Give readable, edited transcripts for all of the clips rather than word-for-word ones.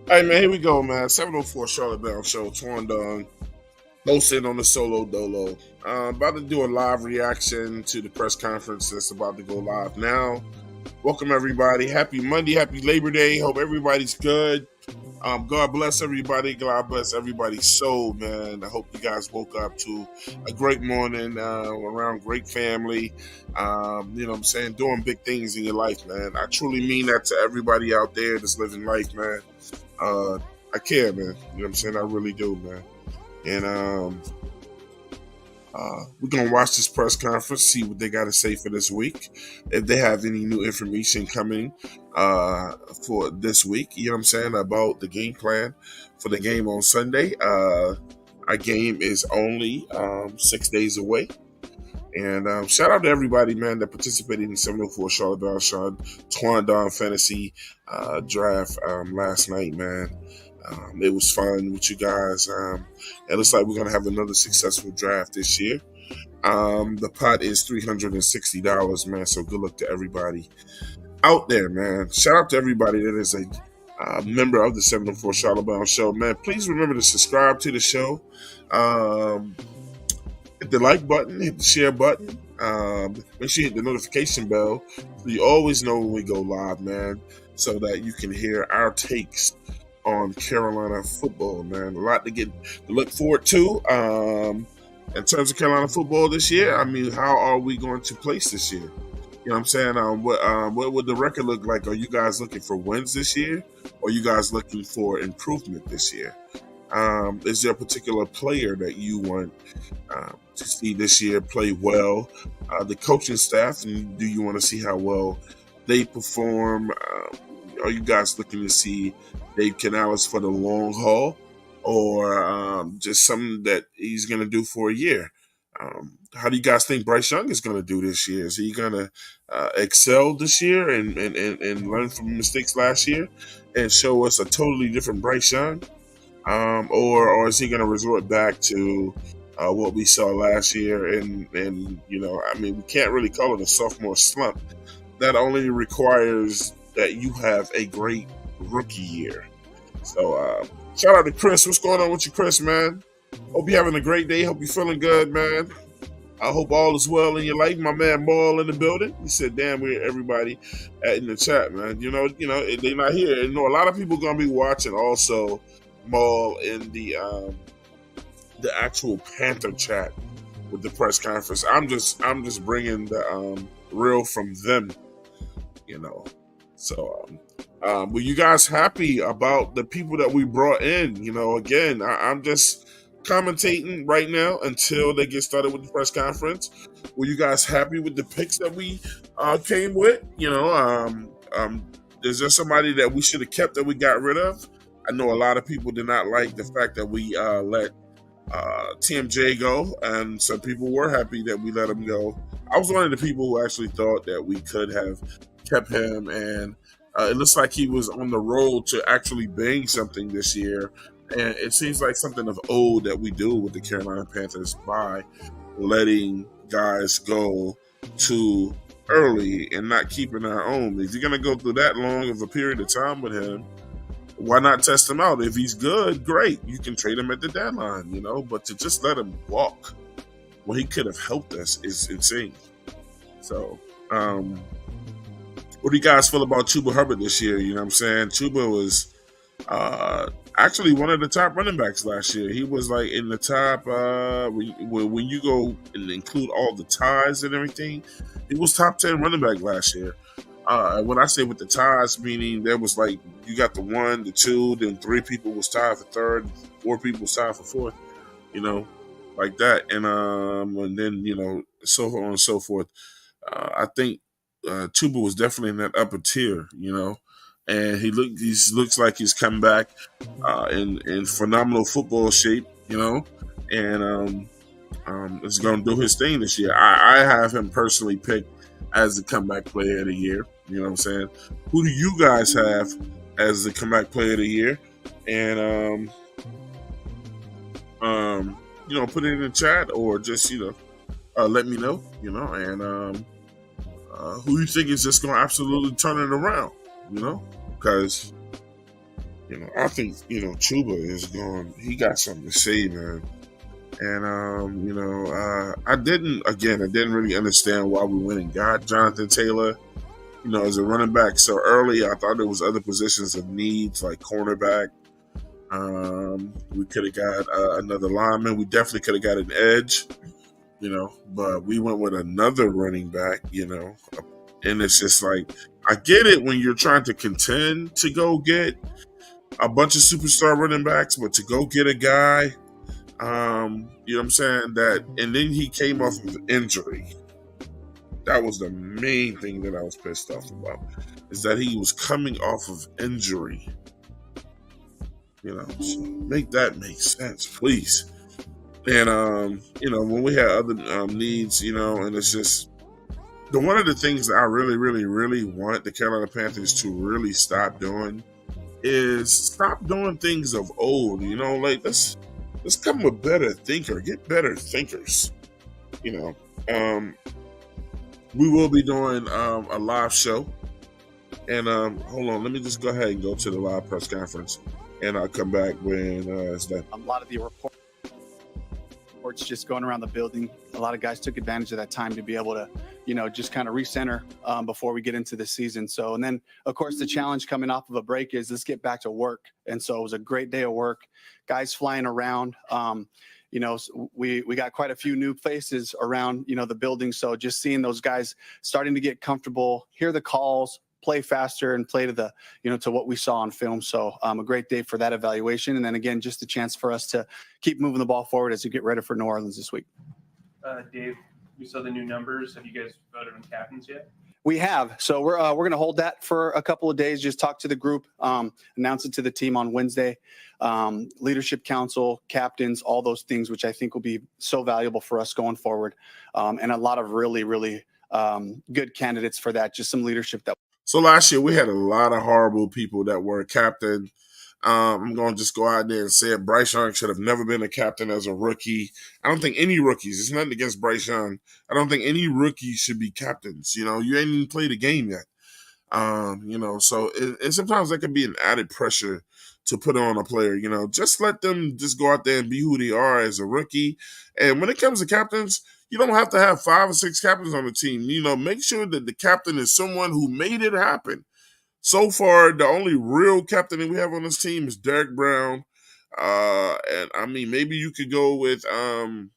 All right, man, here we go, man. 704 Charlotte Bound Show, Twan Don, hosting on the Solo Dolo. About to do a live reaction to the press conference that's about to go live now. Welcome, everybody. Happy Monday, happy Labor Day. Hope everybody's good. God bless everybody. God bless everybody's soul, man. I hope you guys woke up to a great morning around great family. You know what I'm saying? Doing big things in your life, man. I truly mean that to everybody out there that's living life, man. I care, man. You know what I'm saying? I really do, man. And we're going to watch this press conference, see what they got to say for this week. If they have any new information coming for this week, you know what I'm saying, about the game plan for the game on Sunday. Our game is only 6 days away. And shout out to everybody, man, that participated in the 704 Charlotte Bell Sean Twan Don Fantasy draft last night, man. It was fun with you guys. It looks like we're going to have another successful draft this year. The pot is $360, man, so good luck to everybody out there, man. Shout out to everybody that is a member of the 704 Charlotte Bell Show, man. Please remember to subscribe to the show. Hit the like button, hit the share button. Make sure you hit the notification bell so you always know when we go live, man, so that you can hear our takes on Carolina football, man. A lot to look forward to. In terms of Carolina football this year, I mean, how are we going to place this year? You know what I'm saying? What would the record look like? Are you guys looking for wins this year? Or are you guys looking for improvement this year? Is there a particular player that you want to see this year play well? The coaching staff, and do you want to see how well they perform? Are you guys looking to see Dave Canales for the long haul, or just something that he's going to do for a year? How do you guys think Bryce Young is going to do this year? Is he going to excel this year and learn from mistakes last year and show us a totally different Bryce Young? Or is he going to resort back to what we saw last year? And you know, I mean, we can't really call it a sophomore slump. That only requires that you have a great rookie year. So shout out to Chris. What's going on with you, Chris, man? Hope you're having a great day. Hope you're feeling good, man. I hope all is well in your life. My man Maul in the building. He said, damn, we're everybody in the chat, man. You know, they're not here. You know, a lot of people going to be watching also Maul in the actual Panther chat with the press conference. I'm just bringing the real from them, you know. So were you guys happy about the people that we brought in? You know, again, I'm just commentating right now until they get started with the press conference. Were you guys happy with the picks that we came with? You know, is there somebody that we should have kept that we got rid of? I know a lot of people did not like the fact that we let TMJ go, and some people were happy that we let him go. I was one of the people who actually thought that we could have kept him, and it looks like he was on the road to actually being something this year. And it seems like something of old that we do with the Carolina Panthers by letting guys go too early and not keeping our own. If you're going to go through that long of a period of time with him, why not test him out? If he's good, great. You can trade him at the deadline, you know. But to just let him walk when he could have helped us is insane. So, What do you guys feel about Chuba Hubbard this year? You know what I'm saying? Chuba was uh, actually one of the top running backs last year. He was like in the top when you go and include all the ties and everything. He was top 10 running back last year. When I say with the ties, meaning there was like you got the 1, the 2, then 3 people was tied for third, 4 people was tied for fourth. You know, like that, and then so on and so forth. I think Tuba was definitely in that upper tier, and he looks like he's come back in phenomenal football shape, and is going to do his thing this year. I have him personally picked as the comeback player of the year. You know what I'm saying? Who do you guys have as the comeback player of the year? And put it in the chat or just let me know. And who you think is just going to absolutely turn it around? Because I think Chuba is going. He got something to say, man. And I didn't really understand why we went and got Jonathan Taylor, as a running back so early. I thought there was other positions of needs like cornerback. We could have got another lineman. We definitely could have got an edge, but we went with another running back, and it's just like, I get it when you're trying to contend to go get a bunch of superstar running backs, but to go get a guy, you know what I'm saying, and then he came off of injury. That was the main thing that I was pissed off about, is that he was coming off of injury. So make that make sense, please. And when we had other needs, and it's just one of the things that I really, really, really want the Carolina Panthers to really stop doing is stop doing things of old. Like let's come with better thinker, get better thinkers. We will be doing a live show, and hold on, let me just go ahead and go to the live press conference. And I'll come back when it's done. A lot of the reports just going around the building. A lot of guys took advantage of that time to be able to, just kind of recenter before we get into the season. So, and then of course the challenge coming off of a break is let's get back to work. And so it was a great day of work. Guys flying around. We got quite a few new faces around, the building. So just seeing those guys starting to get comfortable, hear the calls, play faster and play to the, to what we saw on film. So a great day for that evaluation. And then again, just a chance for us to keep moving the ball forward as we get ready for New Orleans this week. Dave, we saw the new numbers. Have you guys voted on captains yet? We have. So we're going to hold that for a couple of days. Just talk to the group, announce it to the team on Wednesday. Leadership council, captains, all those things, which I think will be so valuable for us going forward. And a lot of really, really good candidates for that. Just some leadership that. So last year we had a lot of horrible people that were captain. I'm going to just go out there and say it. Bryce Young should have never been a captain as a rookie. I don't think any rookies, it's nothing against Bryce Young, I don't think any rookies should be captains. You ain't even played a game yet. So and sometimes that can be an added pressure to put on a player. Just let them just go out there and be who they are as a rookie. And when it comes to captains, you don't have to have 5 or 6 captains on the team. Make sure that the captain is someone who made it happen. So far, the only real captain that we have on this team is Derek Brown. And I mean, maybe you could go with some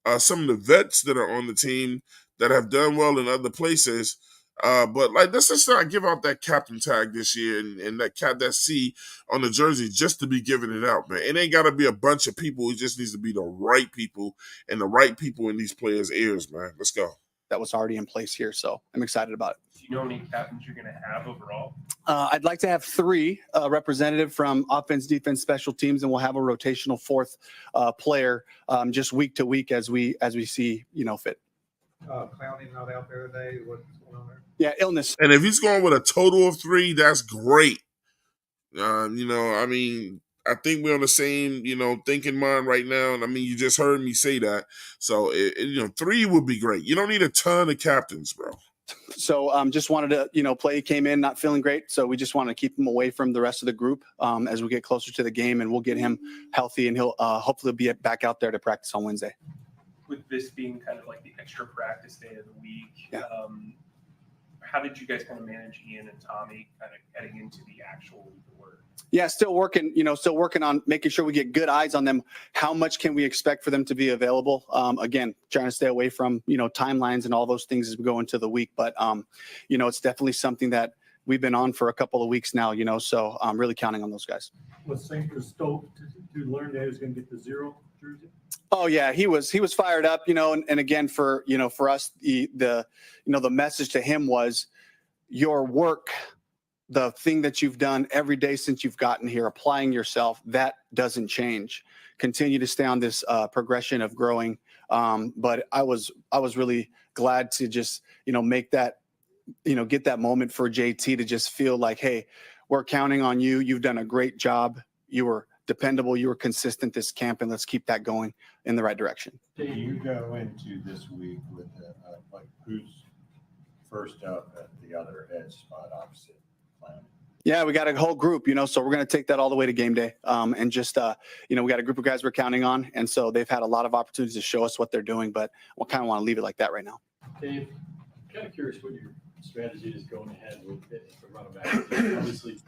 of the vets that are on the team that have done well in other places. But let's just not give out that captain tag this year and that C on the jersey just to be giving it out, man. It ain't got to be a bunch of people. It just needs to be the right people and the right people in these players' ears, man. Let's go. That was already in place here, so I'm excited about it. Do you know how many captains you're going to have overall? I'd like to have 3 representative from offense, defense, special teams, and we'll have a rotational 4th player just week to week as we see fit. Clowney not out there today. What's going on there? Yeah, illness. And if he's going with a total of 3, that's great. I think we're on the same, thinking mind right now. And I mean, you just heard me say that. So, 3 would be great. You don't need a ton of captains, bro. So just wanted to, play came in not feeling great. So we just want to keep him away from the rest of the group as we get closer to the game, and we'll get him healthy and he'll hopefully be back out there to practice on Wednesday. With this being kind of like the extra practice day of the week, yeah. how did you guys kind of manage Ian and Tommy kind of heading into the actual week of work? Yeah, still working on making sure we get good eyes on them. How much can we expect for them to be available? Again, trying to stay away from, timelines and all those things as we go into the week. But, it's definitely something that we've been on for a couple of weeks now, so I'm really counting on those guys. Was St. stoked to learn that he was going to get the 0 jersey? Oh yeah, he was fired up, and again for us, the message to him was your work, the thing that you've done every day since you've gotten here, applying yourself, that doesn't change. Continue to stay on this progression of growing. But I was really glad to just, make that, get that moment for JT to just feel like, hey, we're counting on you. You've done a great job. You were dependable. You were consistent this camp, and let's keep that going in the right direction. Do you go into this week with who's first up at the other edge spot opposite Clowney? Yeah, we got a whole group, so we're going to take that all the way to game day. And just, we got a group of guys we're counting on. And so they've had a lot of opportunities to show us what they're doing, but we kind of want to leave it like that right now. Dave, I'm kind of curious what your strategy is going ahead with the running back. Obviously,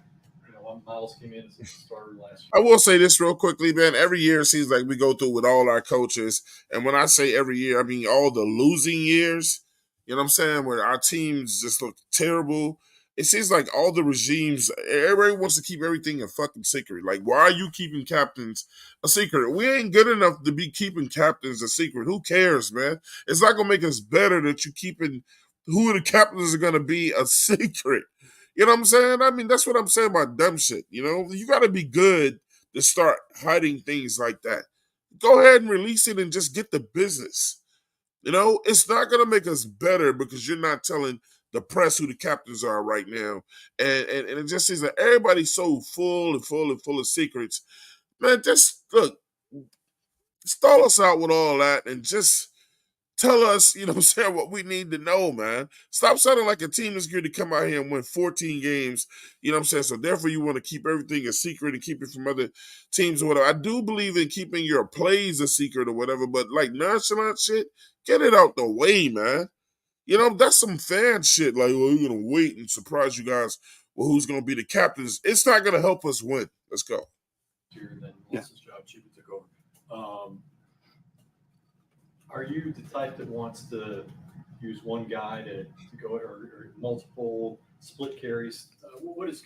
Miles came in as a starter last year. I will say this real quickly, man. Every year it seems like we go through with all our coaches. And when I say every year, I mean all the losing years, you know what I'm saying, where our teams just look terrible. It seems like all the regimes, everybody wants to keep everything a fucking secret. Like, why are you keeping captains a secret? We ain't good enough to be keeping captains a secret. Who cares, man? It's not going to make us better that you keeping who the captains are going to be a secret. You know what I'm saying? I mean, that's what I'm saying about dumb shit. You got to be good to start hiding things like that. Go ahead and release it and just get the business. It's not going to make us better because you're not telling the press who the captains are right now. And it just seems that everybody's so full of secrets. Man, just look, stall us out with all that and just tell us, what we need to know, man. Stop sounding like a team that's going to come out here and win 14 games, So therefore you want to keep everything a secret and keep it from other teams or whatever. I do believe in keeping your plays a secret or whatever, but like nonchalant shit, get it out the way, man. That's some fan shit. Like, well, we're going to wait and surprise you guys with who's going to be the captains. It's not going to help us win. Let's go. And then once his job, Chuba took over. Are you the type that wants to use one guy to go or multiple split carries? What is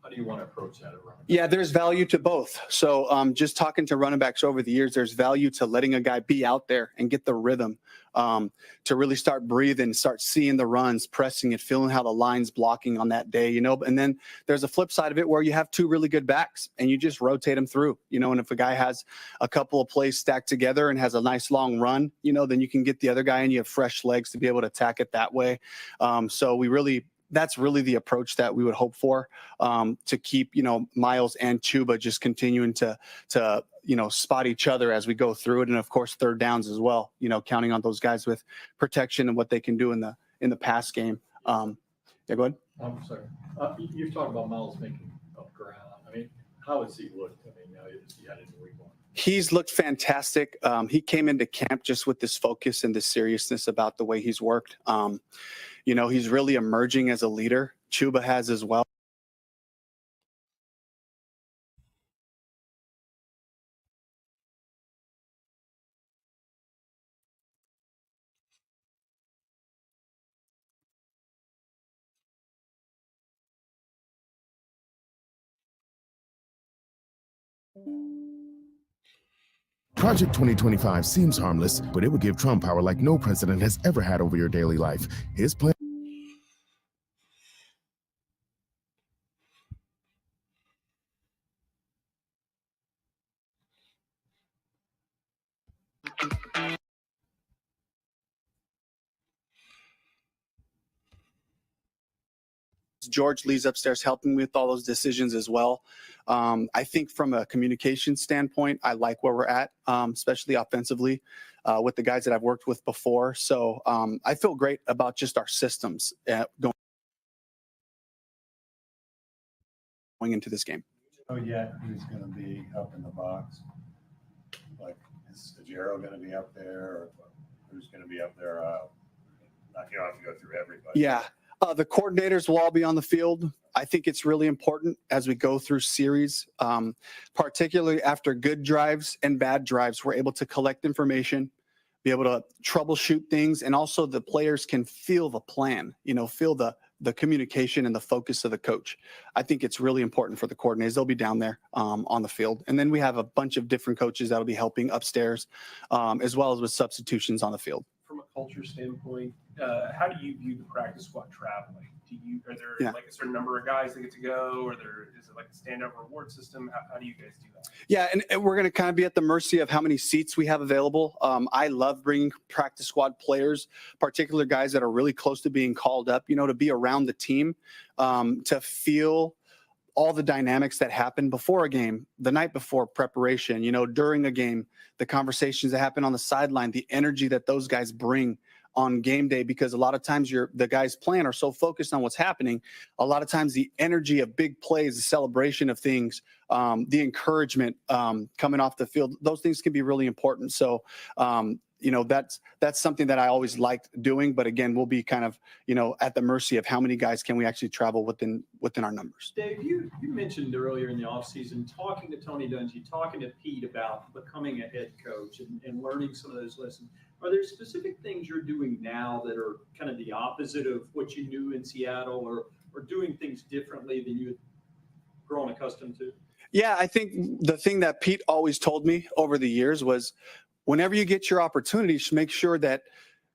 how do you want to approach that at running back? Yeah, there's value to both. So just talking to running backs over the years, there's value to letting a guy be out there and get the rhythm to really start breathing, start seeing the runs, pressing it, feeling how the line's blocking on that day, And then there's a flip side of it where you have two really good backs and you just rotate them through, And if a guy has a couple of plays stacked together and has a nice long run, then you can get the other guy and you have fresh legs to be able to attack it that way. That's really the approach that we would hope for, to keep, Miles and Chuba just continuing to spot each other as we go through it. And of course, third downs as well, counting on those guys with protection and what they can do in the pass game. Yeah, go ahead. I'm sorry. You've talked about Miles making up ground. I mean, how has he looked? I mean, he had it in week 1. He's looked fantastic. He came into camp just with this focus and this seriousness about the way he's worked. He's really emerging as a leader. Chuba has as well. Project 2025 seems harmless, but it would give Trump power like no president has ever had over your daily life. His plan. George Lee's upstairs helping me with all those decisions as well. I think from a communication standpoint, I like where we're at, especially offensively with the guys that I've worked with before. So I feel great about just our systems going into this game. Oh, yeah, who's going to be up in the box? Like, is Ajero going to be up there? Or who's going to be up there? You don't have to go through everybody. Yeah. The coordinators will all be on the field. I think it's really important as we go through series, particularly after good drives and bad drives, we're able to collect information, be able to troubleshoot things, and also the players can feel the plan, feel the communication and the focus of the coach. I think it's really important for the coordinators. They'll be down there on the field. And then we have a bunch of different coaches that'll be helping upstairs, as well as with substitutions on the field. From a culture standpoint, how do you view the practice squad traveling? Are there like a certain number of guys that get to go, or is it like a standout reward system? How do you guys do that? Yeah, and we're going to kind of be at the mercy of how many seats we have available. I love bringing practice squad players, particular guys that are really close to being called up, to be around the team, to feel all the dynamics that happen before a game, the night before preparation, during a game, the conversations that happen on the sideline, the energy that those guys bring on game day, because a lot of times the guys playing are so focused on what's happening. A lot of times the energy of big plays, the celebration of things, the encouragement coming off the field, those things can be really important. So, that's something that I always liked doing. But again, we'll be kind of, at the mercy of how many guys can we actually travel within our numbers. Dave, you mentioned earlier in the offseason talking to Tony Dungy, talking to Pete about becoming a head coach and learning some of those lessons. Are there specific things you're doing now that are kind of the opposite of what you knew in Seattle, or doing things differently than you had grown accustomed to? Yeah, I think the thing that Pete always told me over the years was, whenever you get your opportunities, make sure that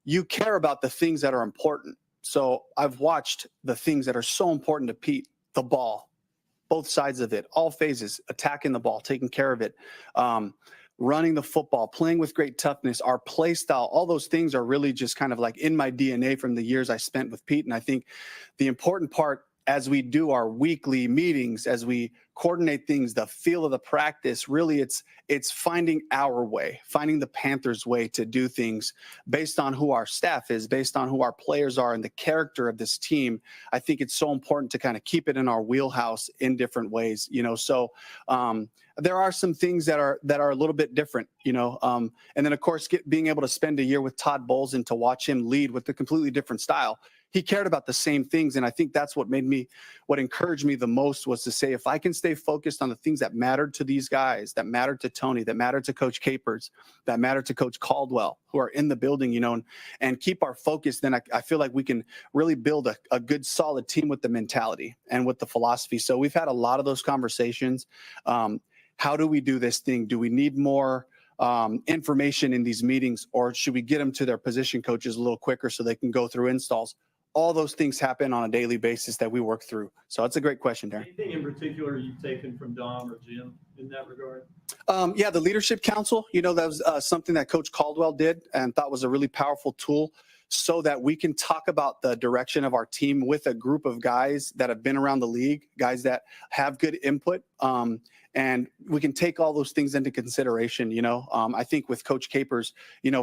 you care about the things that are important. So I've watched the things that are so important to Pete: the ball, both sides of it, all phases, attacking the ball, taking care of it, running the football, playing with great toughness, our play style. All those things are really just kind of like in my DNA from the years I spent with Pete. And I think the important part, as we do our weekly meetings, as we coordinate things, the feel of the practice, really it's finding our way, finding the Panthers way to do things based on who our staff is, based on who our players are and the character of this team. I think it's so important to kind of keep it in our wheelhouse in different ways, so there are some things that are a little bit different, and then of course being able to spend a year with Todd Bowles and to watch him lead with a completely different style. He cared about the same things. And I think that's what encouraged me the most, was to say, if I can stay focused on the things that mattered to these guys, that mattered to Tony, that mattered to Coach Capers, that mattered to Coach Caldwell, who are in the building, and keep our focus, then I feel like we can really build a good, solid team with the mentality and with the philosophy. So we've had a lot of those conversations. How do we do this thing? Do we need more information in these meetings, or should we get them to their position coaches a little quicker so they can go through installs? All those things happen on a daily basis that we work through. So that's a great question, Darren. Anything in particular you've taken from Dom or Jim in that regard? Yeah, the Leadership Council, that was something that Coach Caldwell did and thought was a really powerful tool, so that we can talk about the direction of our team with a group of guys that have been around the league, guys that have good input. And we can take all those things into consideration. I think with Coach Capers,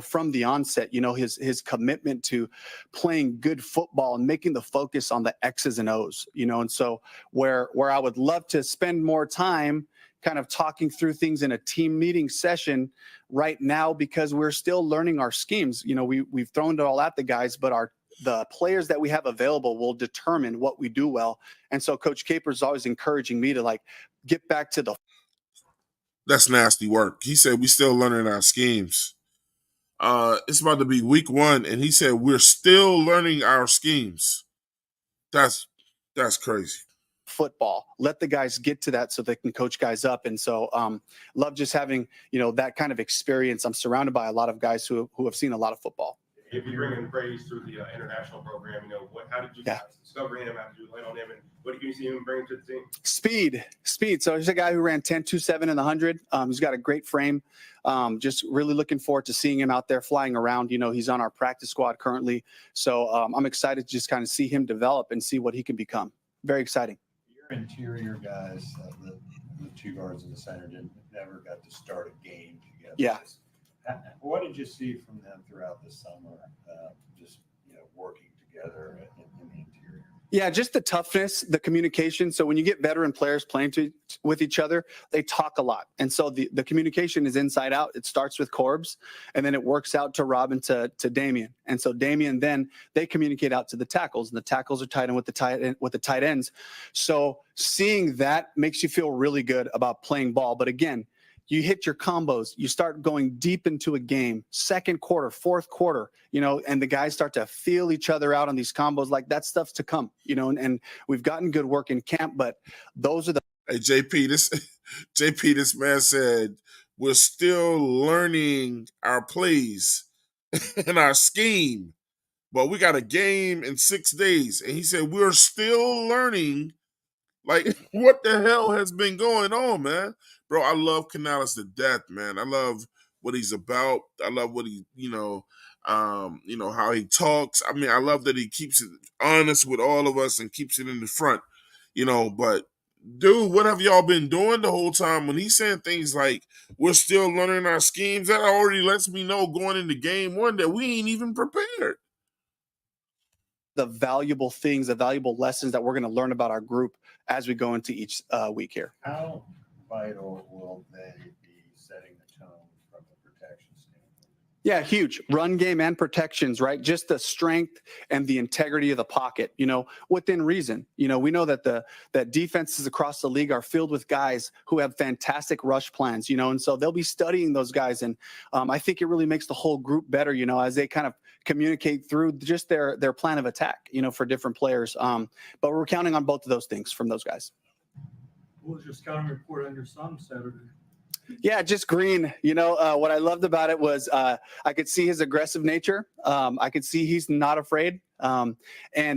from the onset, his commitment to playing good football and making the focus on the X's and O's, and so where I would love to spend more time kind of talking through things in a team meeting session right now, because we're still learning our schemes. We've thrown it all at the guys, but the players that we have available will determine what we do well. And so Coach Capers is always encouraging me to get back to the. That's nasty work. He said we still learning our schemes. It's about to be week 1, and he said we're still learning our schemes. That's crazy. Football. Let the guys get to that so they can coach guys up. And so love just having, that kind of experience. I'm surrounded by a lot of guys who have seen a lot of football. If you bring in praise through the international program, how did you guys discover him? How did you land on him? And what did you see him bring to the team? Speed. So he's a guy who ran 10.27 in the 100. He's got a great frame. Just really looking forward to seeing him out there flying around. He's on our practice squad currently. So I'm excited to just kind of see him develop and see what he can become. Very exciting. Your interior guys, the two guards and the center, never got to start a game together. Yeah. What did you see from them throughout the summer, just working together in the interior? Yeah, just the toughness, the communication. So when you get veteran players playing with each other, they talk a lot. And so the communication is inside out. It starts with Corbs, and then it works out to Robin to Damian. And so Damian, then they communicate out to the tackles, and the tackles are tight end with the tight ends. So seeing that makes you feel really good about playing ball. But again, you hit your combos, you start going deep into a game, second quarter, fourth quarter, and the guys start to feel each other out on these combos. Like, that stuff's to come, and we've gotten good work in camp, but those are the. Hey, JP, this man said, we're still learning our plays and our scheme, but we got a game in 6 days. And he said, we're still learning. Like, what the hell has been going on, man? Bro, I love Canales to death, man. I love what he's about. I love what he, how he talks. I mean, I love that he keeps it honest with all of us and keeps it in the front, but dude, what have y'all been doing the whole time? When he's saying things like, we're still learning our schemes, that already lets me know going into game one that we ain't even prepared. The valuable things, the valuable lessons that we're going to learn about our group as we go into each week here. How vital will they be setting the tone from a protection standpoint? Yeah, huge. Run game and protections, right? Just the strength and the integrity of the pocket, within reason. We know that defenses across the league are filled with guys who have fantastic rush plans, and so they'll be studying those guys. And I think it really makes the whole group better, as they kind of communicate through just their plan of attack, for different players. But we're counting on both of those things from those guys. What was your scouting report on your son Saturday? Yeah, just green. What I loved about it was I could see his aggressive nature. I could see he's not afraid. And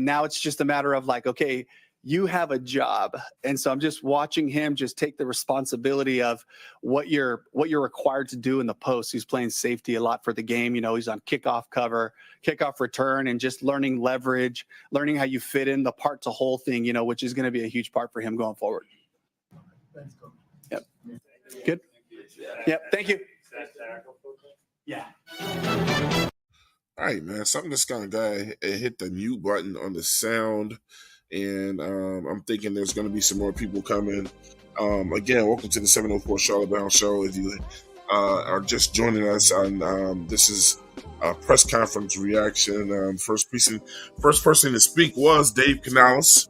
now it's just a matter of like, okay, you have a job. And so I'm just watching him just take the responsibility of what you're required to do in the post. He's playing safety a lot for the game. He's on kickoff cover, kickoff return, and just learning leverage, learning how you fit in the part to whole thing, which is going to be a huge part for him going forward. Thanks, Coach. Yep. Good. Yep. Thank you. Yeah. All right, man. Something just kind of guy hit the mute button on the sound, and I'm thinking there's going to be some more people coming. Again, welcome to the 704 Charlotte Brown Show. If you are just joining us on this is a press conference reaction. First person to speak was Dave Canales.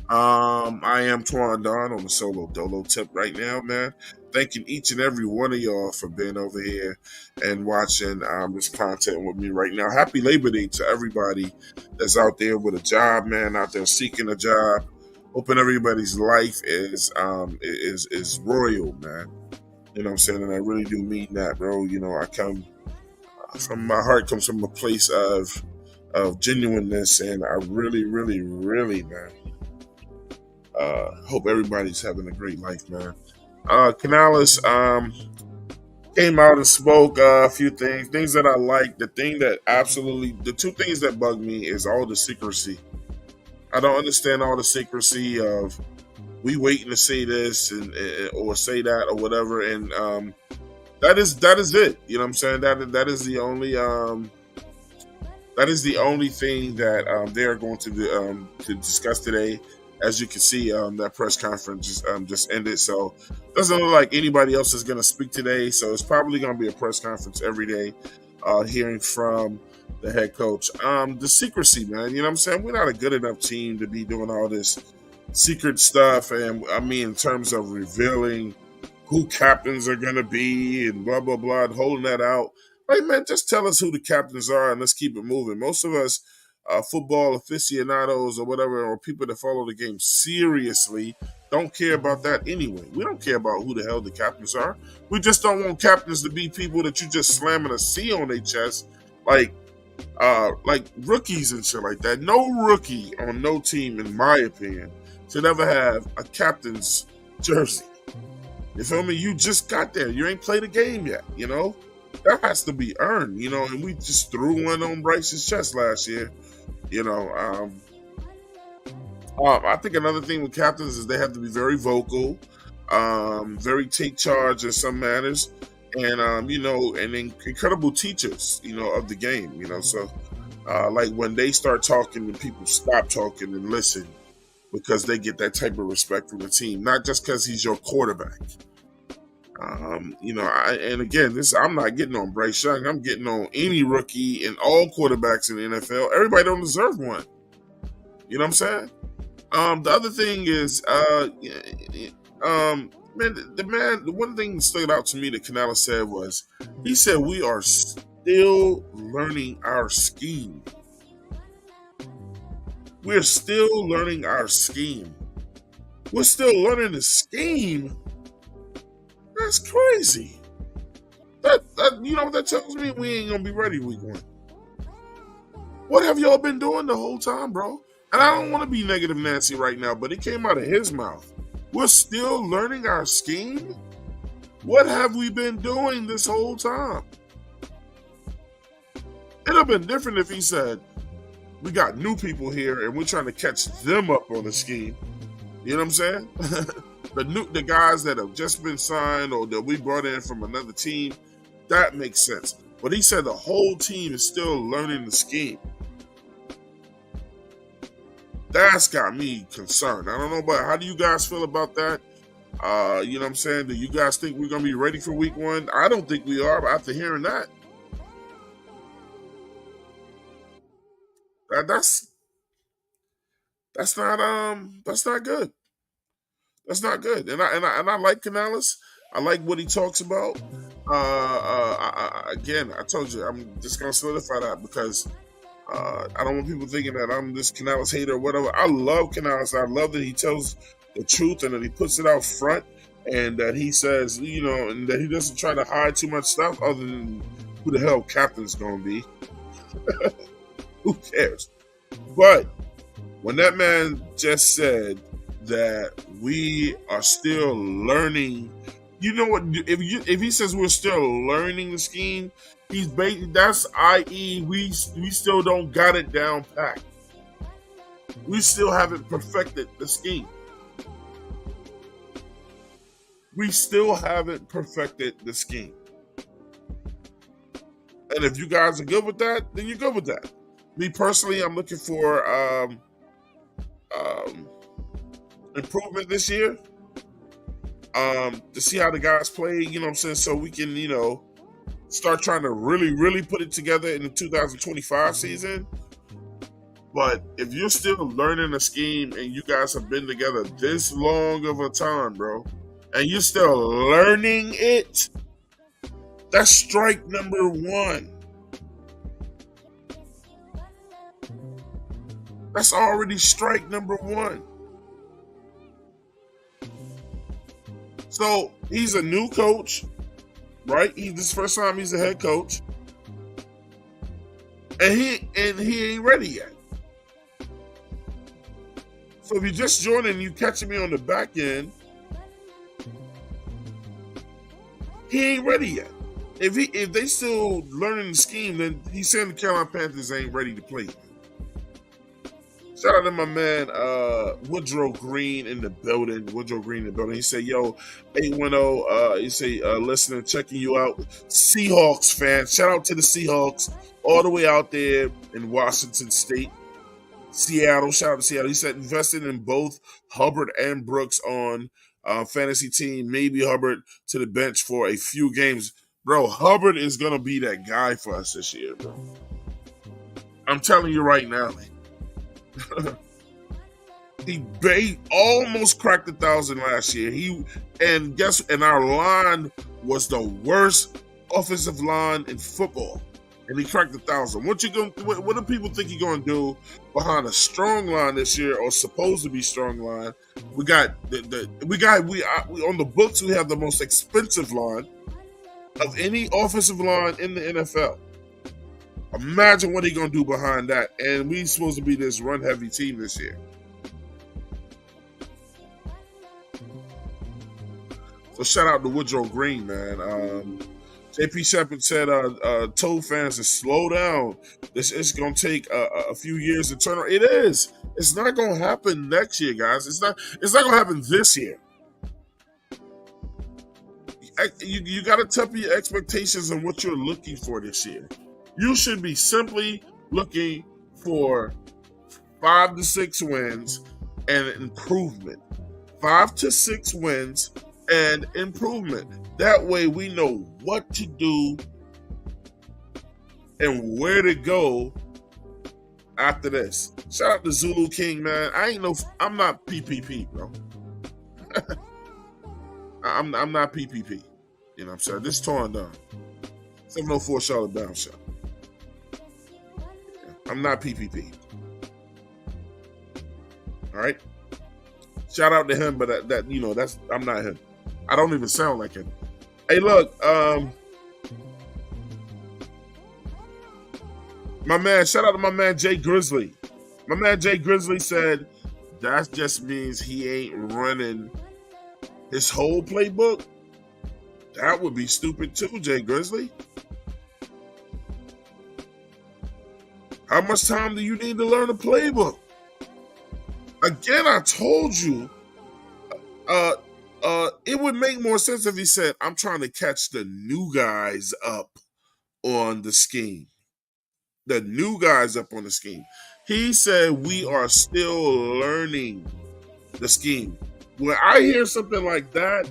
I am Twan Don on the solo dolo tip right now, man. Thanking each and every one of y'all for being over here and watching this content with me right now. Happy Labor Day to everybody that's out there with a job, man, out there seeking a job. Hoping everybody's life is royal, man. You know what I'm saying? And I really do mean that, bro. I come from my heart comes from a place of genuineness, and I really, really, really, man, hope everybody's having a great life, man. Canales came out and spoke a few things that I like. The two things that bug me is all the secrecy. I don't understand all the secrecy of we waiting to say this and or say that or whatever, and that is it. You know what I'm saying? That is the only thing that they're going to discuss today. As you can see, that press conference just ended, so it doesn't look like anybody else is going to speak today. So it's probably going to be a press conference every day, hearing from the head coach. The secrecy, man. You know what I'm saying? We're not a good enough team to be doing all this secret stuff, and I mean in terms of revealing who captains are going to be and blah blah blah, and holding that out. Like, man, just tell us who the captains are and let's keep it moving. Most of us. Football aficionados or whatever, or people that follow the game seriously, don't care about that anyway. We don't care about who the hell the captains are. We just don't want captains to be people that you just slamming a C on their chest, like rookies and shit like that. No rookie on no team, in my opinion, should ever have a captain's jersey. You feel me? You just got there. You ain't played a game yet, That has to be earned, and we just threw one on Bryce's chest last year. I think another thing with captains is they have to be very vocal, very take charge in some matters, and and incredible teachers, of the game, So Like when they start talking and people stop talking and listen because they get that type of respect from the team, not just because he's your quarterback. And again, I'm not getting on Bryce Young. I'm getting on any rookie and all quarterbacks in the NFL. Everybody don't deserve one. You know what I'm saying? The other thing is, the one thing that stood out to me that Canales said was, he said we are still learning our scheme. We're still learning our scheme. We're still learning the scheme. That's crazy. That you know what that tells me? We ain't gonna be ready week 1. What have y'all been doing the whole time, bro? And I don't want to be negative Nancy right now, but it came out of his mouth. We're still learning our scheme? What have we been doing this whole time? It'd have been different if he said, we got new people here and we're trying to catch them up on the scheme. You know what I'm saying? The guys that have just been signed or that we brought in from another team, that makes sense. But he said the whole team is still learning the scheme. That's got me concerned. I don't know, but how do you guys feel about that? You know what I'm saying? Do you guys think we're going to be ready for week 1? I don't think we are, but after hearing that, that's not good. That's not good. And I like Canales. I like what he talks about. Again, I told you, I'm just gonna solidify that because I don't want people thinking that I'm this Canales hater or whatever. I love Canales. I love that he tells the truth and that he puts it out front and that he says, and that he doesn't try to hide too much stuff other than who the hell captain's gonna be. Who cares? But when that man just said that we are still learning, you know what? If he says we're still learning the scheme, that's i.e. we still don't got it down packed. We still haven't perfected the scheme. We still haven't perfected the scheme. And if you guys are good with that, then you're good with that. Me personally, I'm looking for improvement this year. To see how the guys play, you know what I'm saying, so we can, start trying to really, really put it together in the 2025 season. But if you're still learning a scheme and you guys have been together this long of a time, bro, and you're still learning it, that's strike number 1. That's already strike number 1. So he's a new coach, right? This first time he's a head coach, and he ain't ready yet. So if you're just joining, you catching me on the back end, he ain't ready yet. If they still learning the scheme, then he's saying the Carolina Panthers ain't ready to play. Shout out to my man Woodrow Green in the building. He said, yo, 810, he say, listening, checking you out. Seahawks fan. Shout out to the Seahawks all the way out there in Washington State. Seattle. Shout out to Seattle. He said, invested in both Hubbard and Brooks on fantasy team. Maybe Hubbard to the bench for a few games. Bro, Hubbard is going to be that guy for us this year, bro. I'm telling you right now. He almost cracked 1,000 last year. And our line was the worst offensive line in football, and he cracked 1,000. What do people think he's gonna do behind a strong line this year, or supposed to be strong line? We got on the books. We have the most expensive line of any offensive line in the NFL. Imagine what he's going to do behind that. And we supposed to be this run-heavy team this year. So shout out to Woodrow Green, man. JP Shepard said, Toad fans to slow down. It's going to take a few years to turn around. It is. It's not going to happen next year, guys. It's not going to happen this year. You got to temper your expectations on what you're looking for this year. You should be simply looking for 5 to 6 wins and improvement. 5 to 6 wins and improvement. That way we know what to do and where to go after this. Shout out to Zulu King, man. I'm not PPP, bro. I'm not PPP. You know what I'm saying? This torn down. 704 Charlotte Bounce Shot. I'm not PPP. All right. Shout out to him, but I'm not him. I don't even sound like him. Hey, look, my man. Shout out to my man Jay Grizzly. My man Jay Grizzly said that just means he ain't running his whole playbook. That would be stupid too, Jay Grizzly. How much time do you need to learn a playbook? Again, I told you, it would make more sense if he said, I'm trying to catch the new guys up on the scheme. The new guys up on the scheme. He said, we are still learning the scheme. When I hear something like that,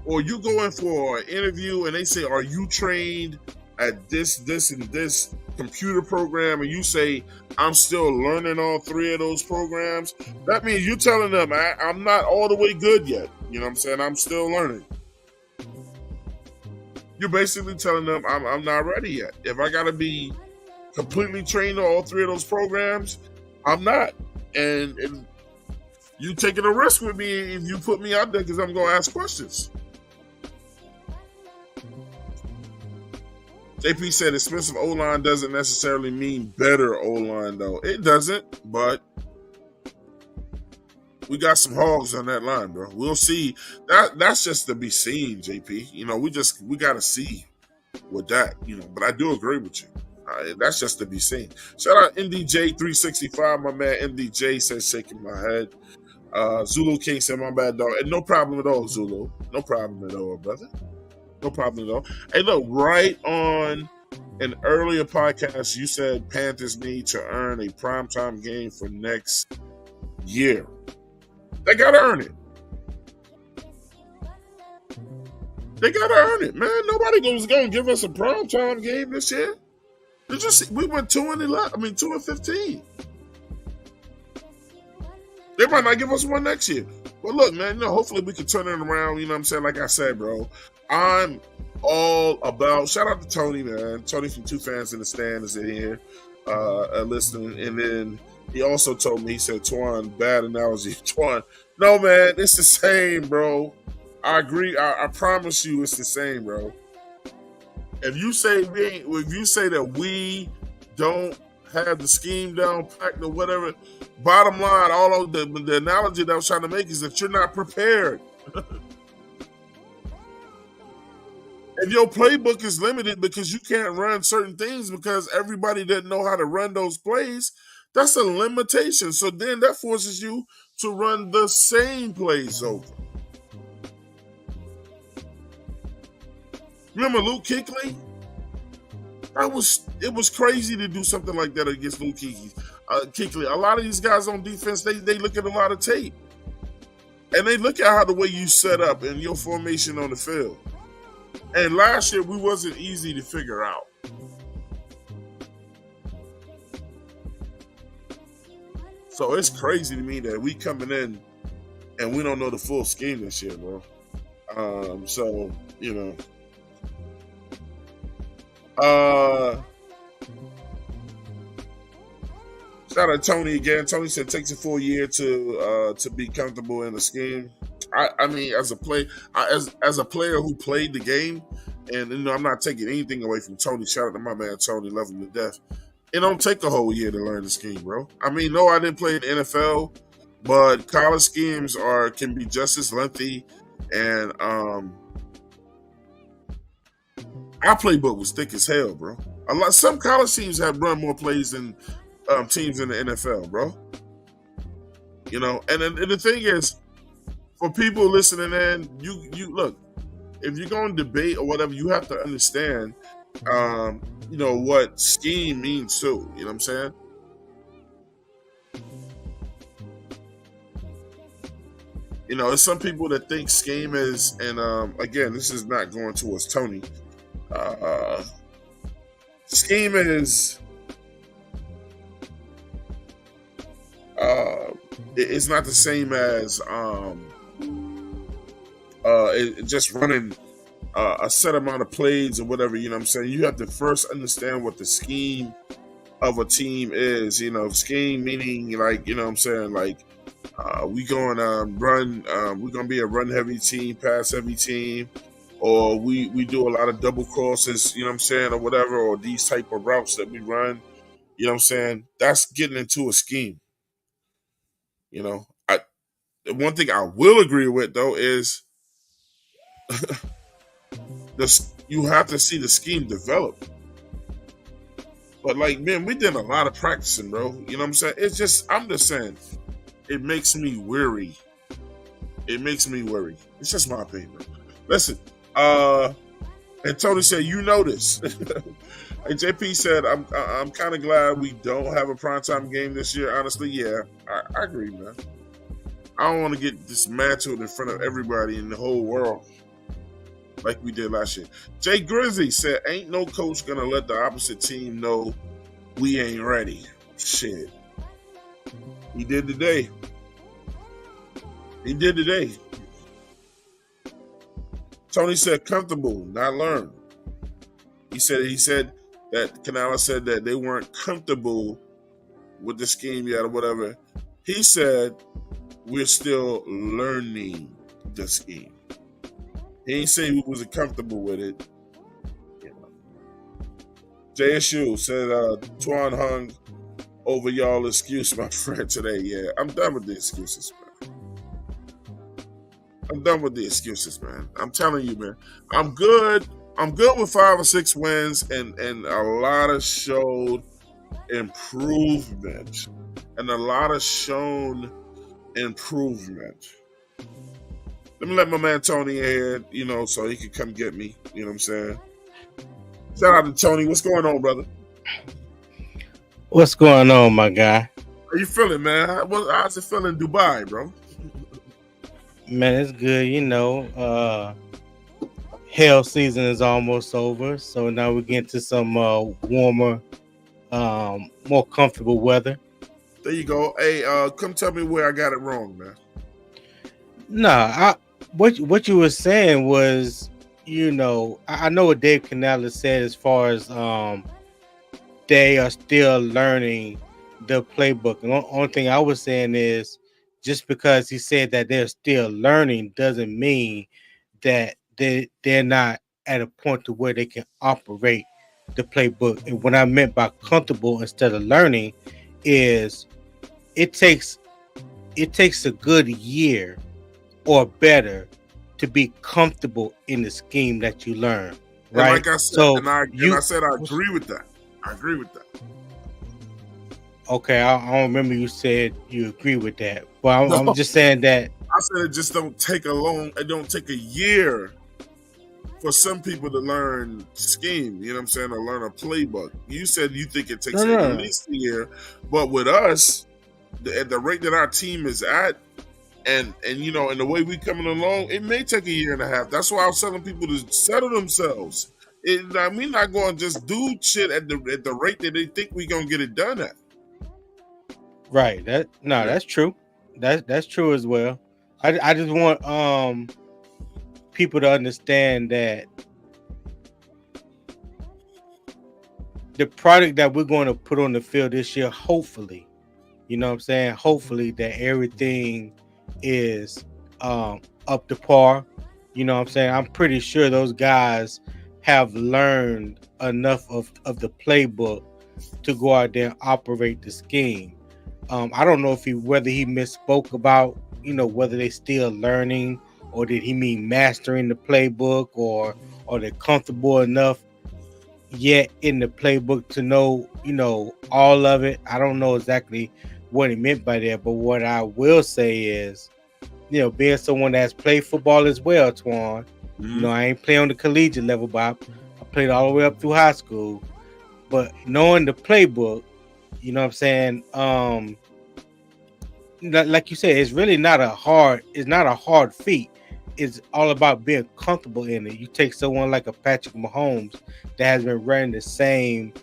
or you go in for an interview and they say, are you trained at this, and this computer program, and you say, I'm still learning all 3 of those programs, that means you're telling them, I'm not all the way good yet. You know what I'm saying? I'm still learning. You're basically telling them, I'm not ready yet. If I got to be completely trained on all 3 of those programs, I'm not. And you taking a risk with me if you put me out there because I'm going to ask questions. JP said expensive O-line doesn't necessarily mean better O-line, though. It doesn't, but we got some hogs on that line, bro. We'll see. That's just to be seen, JP. You know, we got to see with that, you know. But I do agree with you. That's just to be seen. Shout out MDJ365. My man MDJ says shaking my head. Zulu King said, my bad, dog. And no problem at all, Zulu. No problem at all, brother. No problem at all. Hey, look, right on an earlier podcast, you said Panthers need to earn a primetime game for next year. They got to earn it. They got to earn it, man. Nobody was going to give us a primetime game this year. Did you see? We went 2-15. They might not give us one next year. But look, man, hopefully we can turn it around. You know what I'm saying? Like I said, bro, I'm all about, shout out to Tony, man. Tony from Two Fans in the Stand is in here listening. And then he also told me, he said, Twan, bad analogy. Twan, no, man, it's the same, bro. I agree. I promise you it's the same, bro. If you say that we don't have the scheme down packed or whatever, bottom line, all of the analogy that I was trying to make is that you're not prepared. If your playbook is limited because you can't run certain things because everybody doesn't know how to run those plays, that's a limitation. So then that forces you to run the same plays over. Remember Luke Kuechly? It was crazy to do something like that against Luke Kuechly. A lot of these guys on defense, they look at a lot of tape. And they look at how the way you set up and your formation on the field. And last year, we wasn't easy to figure out. So it's crazy to me that we coming in and we don't know the full scheme this year, bro. So, you know. Shout out to Tony again. Tony said it takes a full year to be comfortable in the scheme. I mean, as a player who played the game, and I'm not taking anything away from Tony. Shout out to my man Tony, love him to death. It don't take a whole year to learn the scheme, bro. I mean, no, I didn't play in the NFL, but college schemes can be just as lengthy. And our playbook was thick as hell, bro. Some college teams have run more plays than teams in the NFL, bro. You know, and the thing is, for people listening in, you look, if you're going to debate or whatever, you have to understand what scheme means too. You know what I'm saying? There's some people that think scheme is, and again, this is not going towards Tony. Scheme is, it's not the same as just running a set amount of plays or whatever. You know what I'm saying? You have to first understand what the scheme of a team is. Scheme meaning, like, you know what I'm saying, like, we going to run, we're going to be a run heavy team, pass heavy team, or we do a lot of double crosses, you know what I'm saying, or whatever, or these type of routes that we run, you know what I'm saying? That's getting into a scheme. One thing I will agree with though is you have to see the scheme develop. But like, man, we did a lot of practicing, bro. You know what I'm saying? I'm just saying, it makes me weary. It's just my opinion, bro. Listen, and Tony said, you know this. And JP said, I'm kind of glad we don't have a primetime game this year. Honestly, yeah, I agree, man. I don't want to get dismantled in front of everybody in the whole world like we did last year. Jay Grizzly said, ain't no coach going to let the opposite team know we ain't ready. Shit. He did today. Tony said, comfortable, not learn. He said that Canales said that they weren't comfortable with the scheme yet or whatever. He said, we're still learning the scheme. He ain't say we wasn't comfortable with it. JSU said, Twan hung over y'all excuse, my friend, today. Yeah, I'm done with the excuses, man. I'm telling you, man. I'm good with 5 or 6 wins and a lot of showed improvement. Let me let my man Tony in here, so he can come get me. You know what I'm saying? Shout out to Tony. What's going on, brother? What's going on, my guy? How you feeling, man? How's it feeling in Dubai, bro? Man, it's good. Hell season is almost over, so now we're getting to some warmer, more comfortable weather. There you go. Hey, come tell me where I got it wrong, man. Nah, what you were saying was, I know what Dave Canales said as far as they are still learning the playbook. And the only thing I was saying is, just because he said that they're still learning doesn't mean that they're not at a point to where they can operate the playbook. And what I meant by comfortable instead of learning is it takes a good year or better to be comfortable in the scheme that you learn. Right. And like I said, I agree with that. Okay, I don't remember you said you agree with that, but I'm just saying that. I said it just don't take a year for some people to learn scheme, you know what I'm saying, or learn a playbook. You said you think it takes at least a year, but with us, at the rate that our team is at, and and the way we coming along, it may take a year and a half. That's why I was telling people to settle themselves. We're not going to just do shit at the rate that they think we're going to get it done at. Right. That's true. That's true as well. I just want people to understand that the product that we're going to put on the field this year, hopefully, hopefully that everything is up to par. I'm pretty sure those guys have learned enough of the playbook to go out there and operate the scheme. I don't know whether he misspoke about, whether they still learning, or did he mean mastering the playbook, or they're comfortable enough yet in the playbook to know, all of it. I don't know exactly what he meant by that, but what I will say is, being someone that's played football as well, Twan, I ain't play on the collegiate level, but I played all the way up through high school, but knowing the playbook, you know what I'm saying? Like you said, it's really not a hard feat. It's all about being comfortable in it. You take someone like a Patrick Mahomes that has been running the same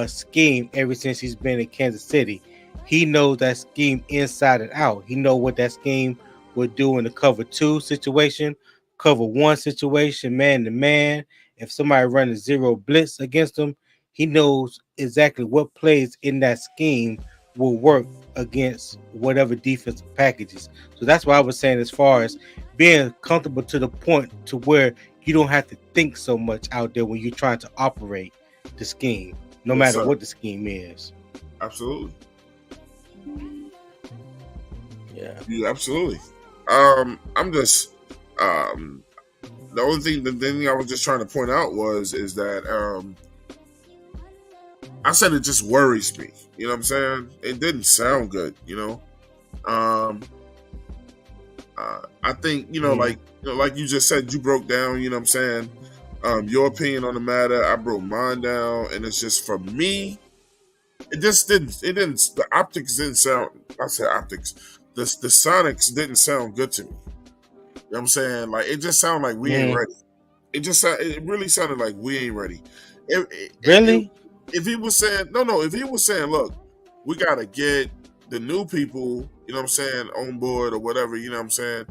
scheme ever since he's been in Kansas City. He knows that scheme inside and out. He knows what that scheme would do in the cover 2 situation, cover 1 situation, man to man. If somebody runs a zero blitz against him, he knows exactly what plays in that scheme will work against whatever defensive packages. So that's why I was saying, as far as being comfortable to the point to where you don't have to think so much out there when you're trying to operate the scheme, no matter what the scheme is. Absolutely. Yeah, absolutely. I'm just the thing I was just trying to point out is that I said it just worries me. You know what I'm saying? It didn't sound good, you know. I think, like you just said, you broke down, you know what I'm saying, your opinion on the matter. I broke mine down, and it's just, for me, the optics didn't sound, I said optics, the sonics didn't sound good to me. You know what I'm saying? Like, it just sounded like we ain't ready. It really sounded like we ain't ready. If he was saying, if he was saying, look, we got to get the new people, you know what I'm saying, on board or whatever, you know what I'm saying?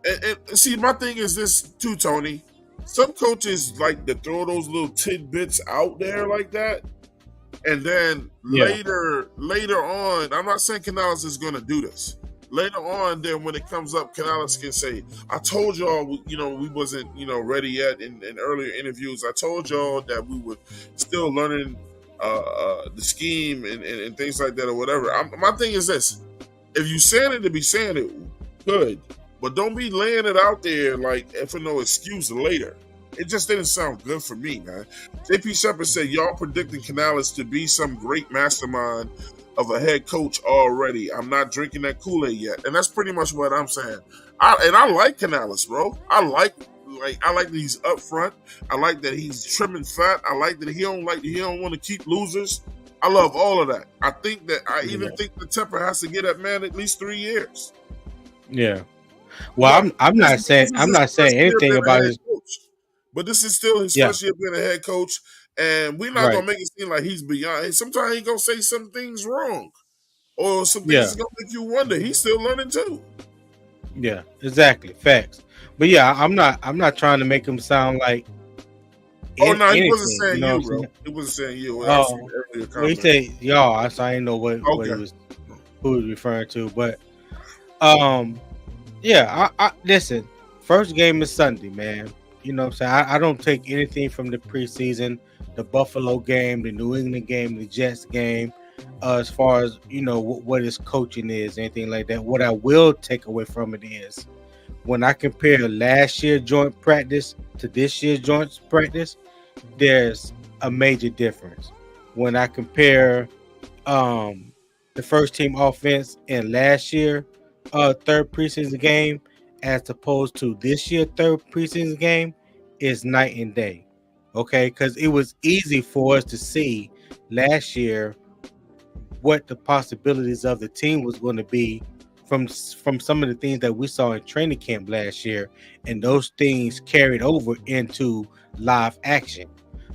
And see, my thing is this too, Tony. Some coaches like to throw those little tidbits out there like that. And then later on, I'm not saying Canales is going to do this. Later on, then when it comes up, Canales can say, I told y'all, we wasn't, ready yet in earlier interviews. I told y'all that we were still learning the scheme and things like that or whatever. My thing is this. If you saying it to be saying it, good. But don't be laying it out there like for no excuse later. It just didn't sound good for me, man. JP Shepard said, y'all predicting Canales to be some great mastermind of a head coach already. I'm not drinking that Kool-Aid yet. And that's pretty much what I'm saying. I like Canales, bro. I like that he's upfront. I like that he's trimming fat. I like that he don't want to keep losers. I love all of that. I think that even think the temper has to get that man at least 3 years. Yeah. Well, I'm not saying anything about his coach. But this is still his first year being a head coach, and we're not gonna make it seem like he's beyond. Sometimes he's gonna say some things wrong, or some things is gonna make you wonder. He's still learning too. Yeah, exactly, facts. But yeah, I'm not trying to make him sound like. Oh no, he wasn't saying you, bro. He wasn't saying you. Well, he said y'all. So I didn't know what he was, who he was referring to, but yeah. I listen. First game is Sunday, man. You know what I'm saying? I don't take anything from the preseason, the Buffalo game, the New England game, the Jets game, as far as, what his coaching is, anything like that. What I will take away from it is when I compare last year's joint practice to this year's joint practice, there's a major difference. When I compare the first team offense in last year, third preseason game, as opposed to this year third preseason game, is night and day. Okay, because it was easy for us to see last year what the possibilities of the team was going to be from some of the things that we saw in training camp last year, and those things carried over into live action.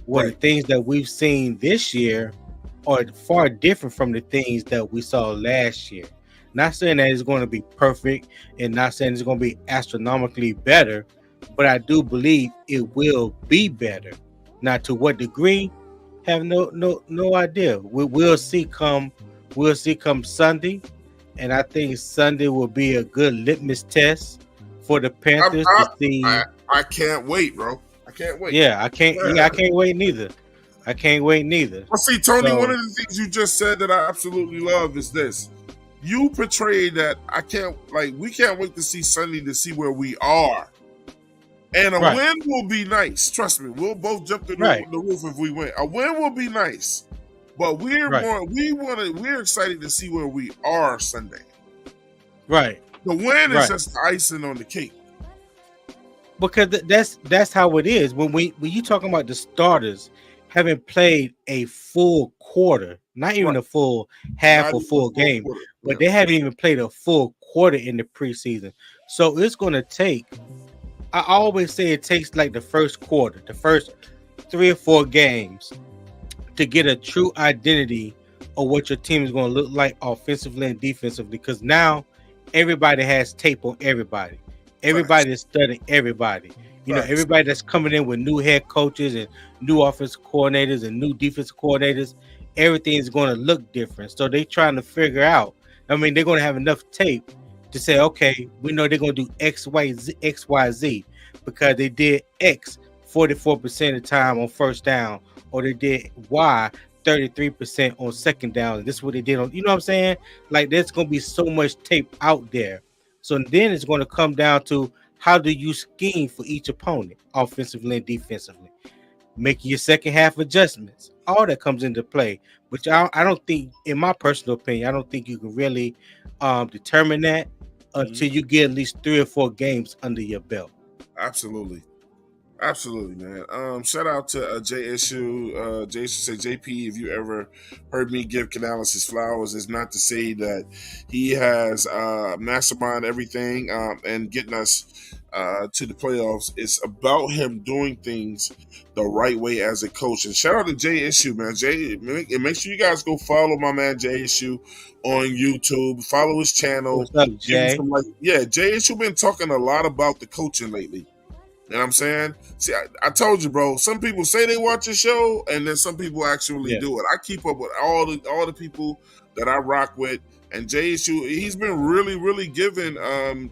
The things that we've seen this year are far different from the things that we saw last year. Not saying that it's going to be perfect, and not saying it's going to be astronomically better, but I do believe it will be better. Now, to what degree, have no idea. We'll see come Sunday, and I think Sunday will be a good litmus test for the Panthers to see. I can't wait, bro. I can't wait. Yeah, I can't wait neither. I can't wait neither. Well, see, Tony, one of the things you just said that I absolutely love is this. You portrayed that we can't wait to see Sunday to see where we are. And a win will be nice. Trust me, we'll both jump to the roof if we win. A win will be nice. But we're excited to see where we are Sunday. Right. The win is just the icing on the cake. because that's how it is. When you talking about the starters having played a full quarter, not even Right. a full half Not or even a full full game, quarter. but Yeah. they haven't even played a full quarter in the preseason. So it's going to take. I always say it takes like the first quarter, the first 3 or 4 games to get a true identity of what your team is going to look like offensively and defensively. Because now everybody has tape on everybody. Facts. Everybody is studying everybody. Facts. Everybody that's coming in with new head coaches and new offensive coordinators and new defensive coordinators, everything is going to look different. So they're trying to figure out. I mean, they're going to have enough tape to say, okay, we know they're going to do X, Y, Z, X, Y, Z, because they did X 44% of the time on first down, or they did Y 33% on second down. This is what they did on, you know what I'm saying? Like, there's going to be so much tape out there. So then it's going to come down to how do you scheme for each opponent, offensively and defensively, making your second half adjustments. All that comes into play. Which I don't think, in my personal opinion, I don't think you can really determine that until you get at least 3 or 4 games under your belt. Absolutely. Absolutely, man. Shout out to JSU. JSU said, JP, if you ever heard me give Canales his flowers, it's not to say that he has mastermind everything and getting us to the playoffs. It's about him doing things the right way as a coach. And shout out to JSU, man. And make sure you guys go follow my man JSU on YouTube. Follow his channel. What's up, Give him Jay? some, like, yeah, JSU been talking a lot about the coaching lately. You know what I'm saying? See, I told you, bro. Some people say they watch the show, and then some people actually do it. I keep up with all the people that I rock with, and JSU, he's been really, really giving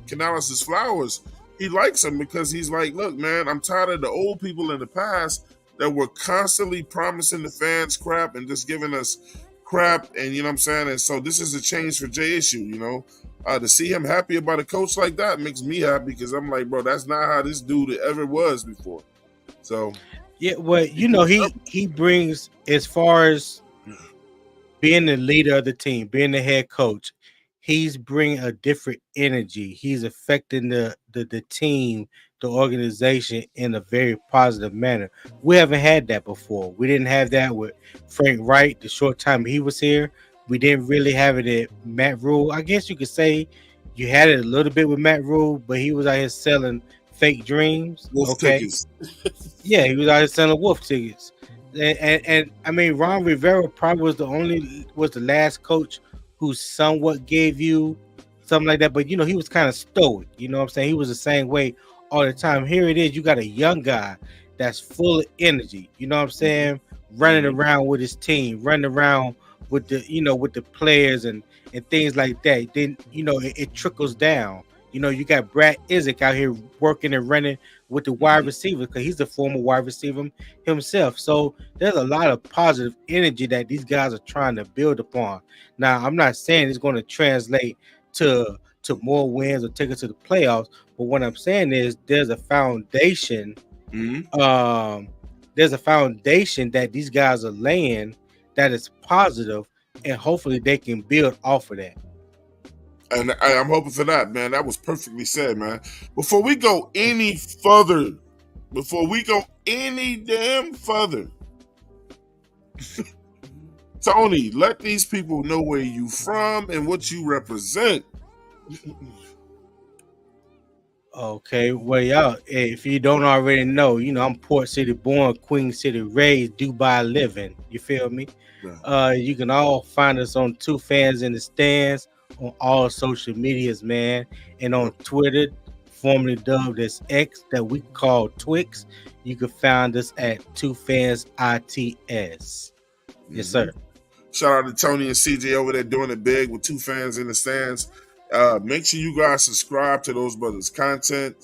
Canales his flowers. He likes him because he's like, look, man, I'm tired of the old people in the past that were constantly promising the fans crap and just giving us crap, and you know what I'm saying? And so this is a change for JSU, you know? To see him happy about a coach like that makes me happy because I'm like, bro, that's not how this dude ever was before. So, yeah, well, he brings, as far as being the leader of the team, being the head coach, he's bringing a different energy. He's affecting the team, the organization in a very positive manner. We haven't had that before. We didn't have that with Frank Wright the short time he was here. We didn't really have it at Matt Rule. I guess you could say you had it a little bit with Matt Rule, but he was out here selling fake dreams. wolf tickets. Yeah, he was out here selling wolf tickets. And I mean, Ron Rivera probably was the last coach who somewhat gave you something like that. But he was kind of stoic. You know what I'm saying? He was the same way all the time. Here it is. You got a young guy that's full of energy. You know what I'm saying? Running around with his team, running around with the players and things like that. Then it trickles down. You got Brad Isaac out here working and running with the wide receiver because he's a former wide receiver himself. So there's a lot of positive energy that these guys are trying to build upon. Now, I'm not saying it's going to translate to more wins or take us to the playoffs, but what I'm saying is there's a foundation. There's a foundation that these guys are laying that is positive, and hopefully they can build off of that. And I'm hoping for that, man. That was perfectly said, man. Before we go any damn further, Tony, let these people know where you from and what you represent. Okay, well, y'all, if you don't already know, I'm Port City born, Queen City raised, Dubai living. You feel me? Yeah. You can all find us on Two Fans in the Stands on all social medias, man, and on Twitter, formerly dubbed as X, that we call Twix. You can find us at Two Fans ITS. Yes, sir. Shout out to Tony and CJ over there doing it big with Two Fans in the Stands. Make sure you guys subscribe to those brothers' content.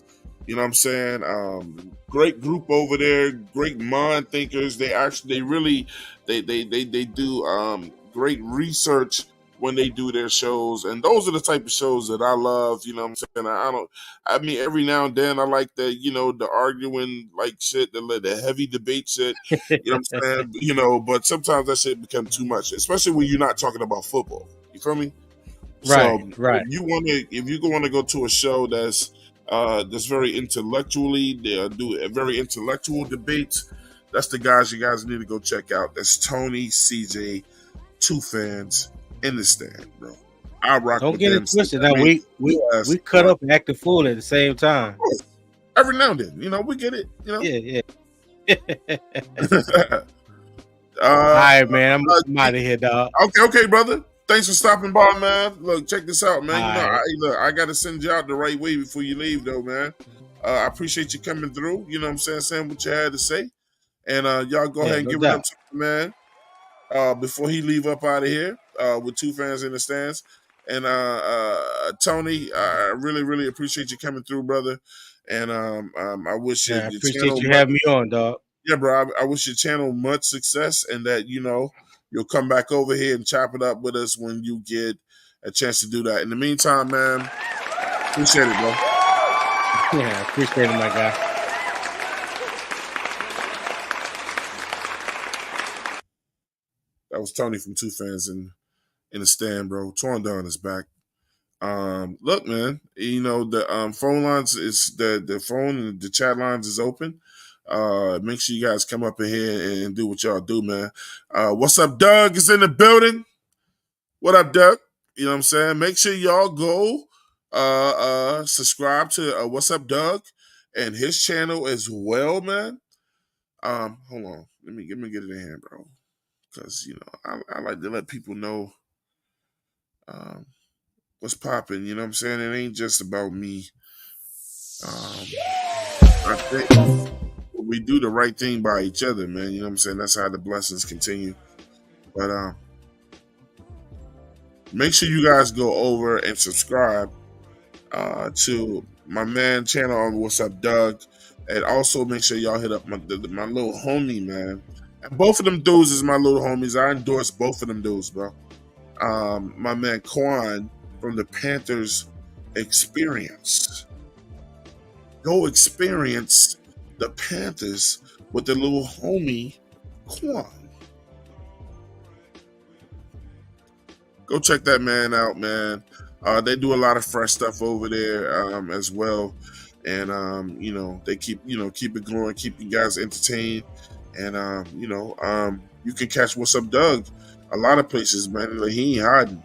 You know what I'm saying? Great group over there, great mind thinkers. They really do great research when they do their shows, and those are the type of shows that I love. You know what I'm saying? Every now and then I like the arguing like shit, the heavy debate shit. You know what I'm saying? But sometimes that shit become too much, especially when you're not talking about football. You feel me? Right. If you want to go to a show that's that's very intellectually. They do very intellectual debates. That's the guys you guys need to go check out. That's Tony, CJ, Two Fans in the Stand, bro. I rock Don't with get them. it twisted. I Now mean, we cut up and acting fool at the same time. every now and then, we get it. Yeah. All right, man. I'm out of here, dog. Okay, brother. Thanks for stopping by, man. Look, check this out, man. All right. I gotta send you out the right way before you leave, though, man. I appreciate you coming through. You know what I'm saying what you had to say. And y'all go ahead and give it up to the man before he leave up out of here with Two Fans in the Stands. And Tony, I really, really appreciate you coming through, brother. And I wish I appreciate you having me on, dog. Yeah, bro. I wish your channel much success, and that you'll come back over here and chop it up with us when you get a chance to do that. In the meantime, man, appreciate it, bro. Yeah, I appreciate it, my guy. That was Tony from Two Fans in the Stand, bro. Torn Down is back. Look, man, the phone lines is the phone and the chat lines is open. Make sure you guys come up in here and do what y'all do, man. What's up, Doug is in the building. What up, Doug? You know what I'm saying? Make sure y'all go subscribe to What's Up, Doug, and his channel as well, man. Hold on. Let me get it in here, bro. Because I like to let people know what's popping. You know what I'm saying? It ain't just about me. I think we do the right thing by each other, man. You know what I'm saying? That's how the blessings continue. But make sure you guys go over and subscribe to my man channel on What's Up, Doug, and also make sure y'all hit up my little homie, man. And both of them dudes is my little homies. I endorse both of them dudes, bro. My man Quan from the Panthers experience. Go experience the Panthers with the little homie Quan. Go check that man out, man. They do a lot of fresh stuff over there as well, and they keep it going, keep you guys entertained, and you can catch What's Up, Doug a lot of places, man. Like, he ain't hiding.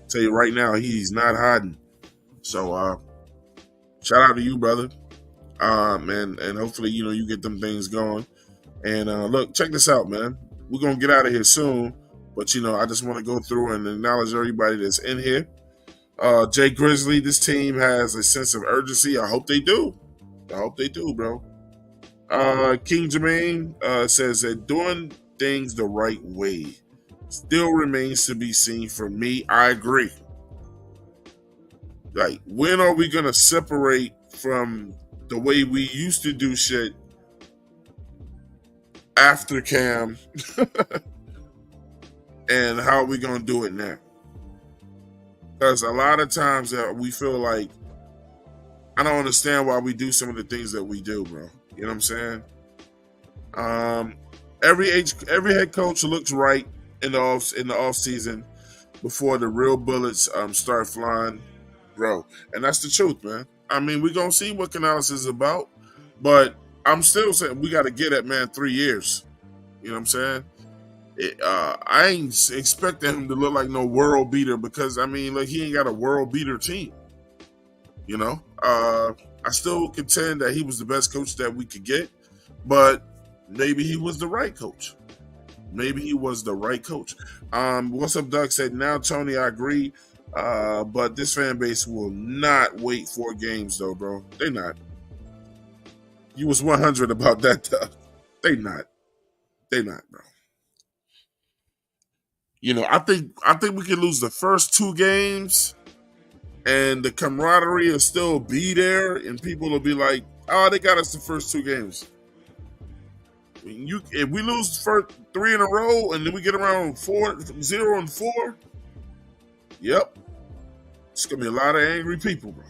Tell you right now, he's not hiding. So shout out to you, brother. And hopefully, you get them things going. And look, check this out, man. We're gonna get out of here soon, but I just want to go through and acknowledge everybody that's in here. Jay Grizzly, this team has a sense of urgency. I hope they do. Bro. King Jermaine says that doing things the right way still remains to be seen for me. I agree. Like, when are we gonna separate from the way we used to do shit after Cam and how are we gonna do it now? Because a lot of times we feel like, I don't understand why we do some of the things that we do, bro. You know what I'm saying? Every head coach looks right in the off season before the real bullets start flying, bro. And that's the truth, man. I mean, we're gonna see what Canales is about, but I'm still saying we got to get that man 3 years. You know what I'm saying? I ain't expecting him to look like no world beater, because he ain't got a world beater team. I still contend that he was the best coach that we could get, but maybe he was the right coach. What's Up, Doug said, now, Tony, I agree, but this fan base will not wait 4 games, though, bro. They not. You was 100 about that, Doug. They not, bro. I think we can lose the first 2 games, and the camaraderie will still be there, and people will be like, "Oh, they got us the first 2 games." If we lose the first 3 in a row, and then we get around 0-4, yep, it's gonna be a lot of angry people, bro.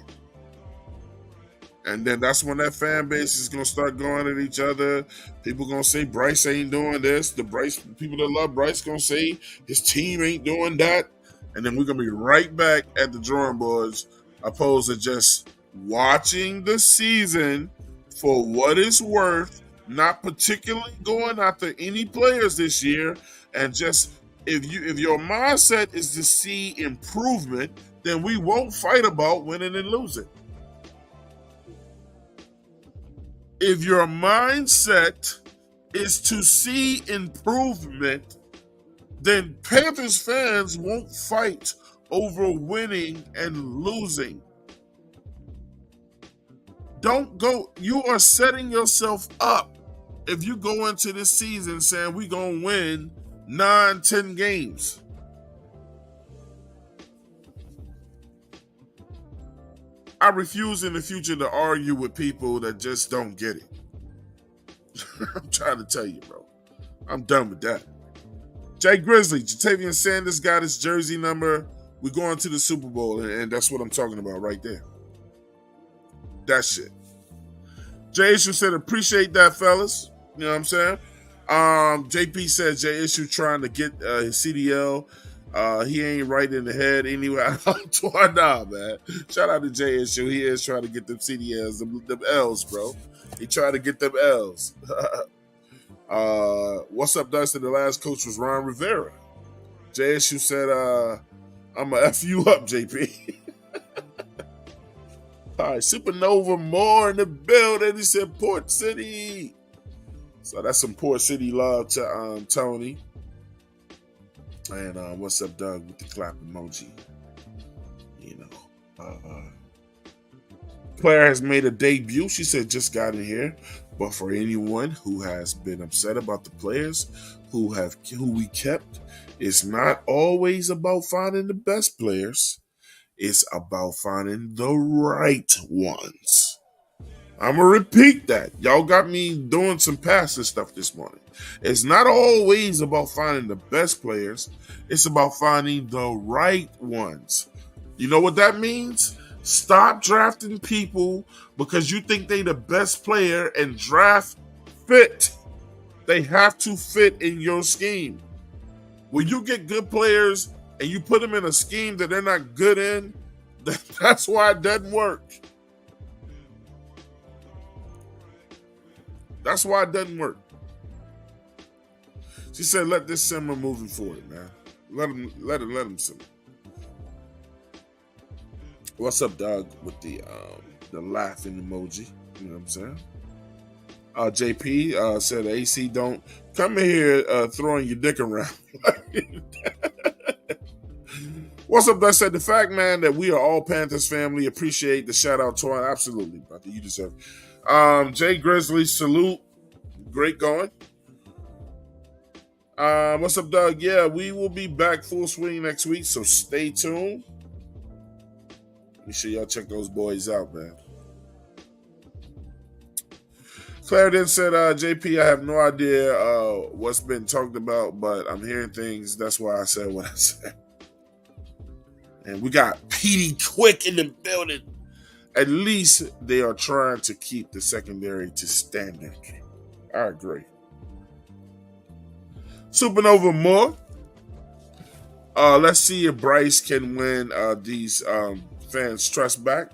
And then that's when that fan base is gonna start going at each other. People gonna say Bryce ain't doing this. People that love Bryce gonna say his team ain't doing that. And then we're gonna be right back at the drawing boards, opposed to just watching the season for what it's worth, not particularly going after any players this year, and just if your mindset is to see improvement, then we won't fight about winning and losing. If your mindset is to see improvement, then Panthers fans won't fight over winning and losing. Don't go, you are setting yourself up if you go into this season saying we're going to win 9-10 games. I refuse in the future to argue with people that just don't get it. I'm trying to tell you, bro. I'm done with that. Jay Grizzly, Jatavian Sanders got his jersey number. We're going to the Super Bowl, and that's what I'm talking about right there. That shit. Jay Issue said, appreciate that, fellas. You know what I'm saying? JP said Jay Issue trying to get his CDL. He ain't right in the head anyway. Nah, man. Shout out to Jay Issue. He is trying to get them CDLs, them L's, bro. He trying to get them L's. What's up, Dustin? The last coach was Ron Rivera. Jay Issue said, I'm going to F you up, JP. All right, Supernova Moore in the building. He said Port City. So that's some Port City love to Tony. And what's up, Doug, with the clap emoji? You know, player has made a debut. She said just got in here. But for anyone who has been upset about the players who we kept, it's not always about finding the best players. It's about finding the right ones. I'm going to repeat that. Y'all got me doing some passive stuff this morning. It's not always about finding the best players. It's about finding the right ones. You know what that means? Stop drafting people because you think they the best player and draft fit. They have to fit in your scheme. When you get good players and you put them in a scheme that they're not good in, that's why it doesn't work. That's why it doesn't work. She said, let this simmer moving forward, man. Let him simmer. What's up, dog, with the laughing emoji? You know what I'm saying? JP said, AC, don't come in here throwing your dick around. What's up, that said the fact, man, that we are all Panthers family. Appreciate the shout out, Twan. Absolutely, brother. You deserve it. Jay Grizzly, salute. Great going. What's up, Doug? Yeah, we will be back full swing next week, so stay tuned. Make sure y'all check those boys out, man. Clarendon said, JP, I have no idea what's been talked about, but I'm hearing things. That's why I said what I said. And we got Petey Quick in the building. At least they are trying to keep the secondary to standard. I agree. Supernova Moore. Let's see if Bryce can win these fans' trust back.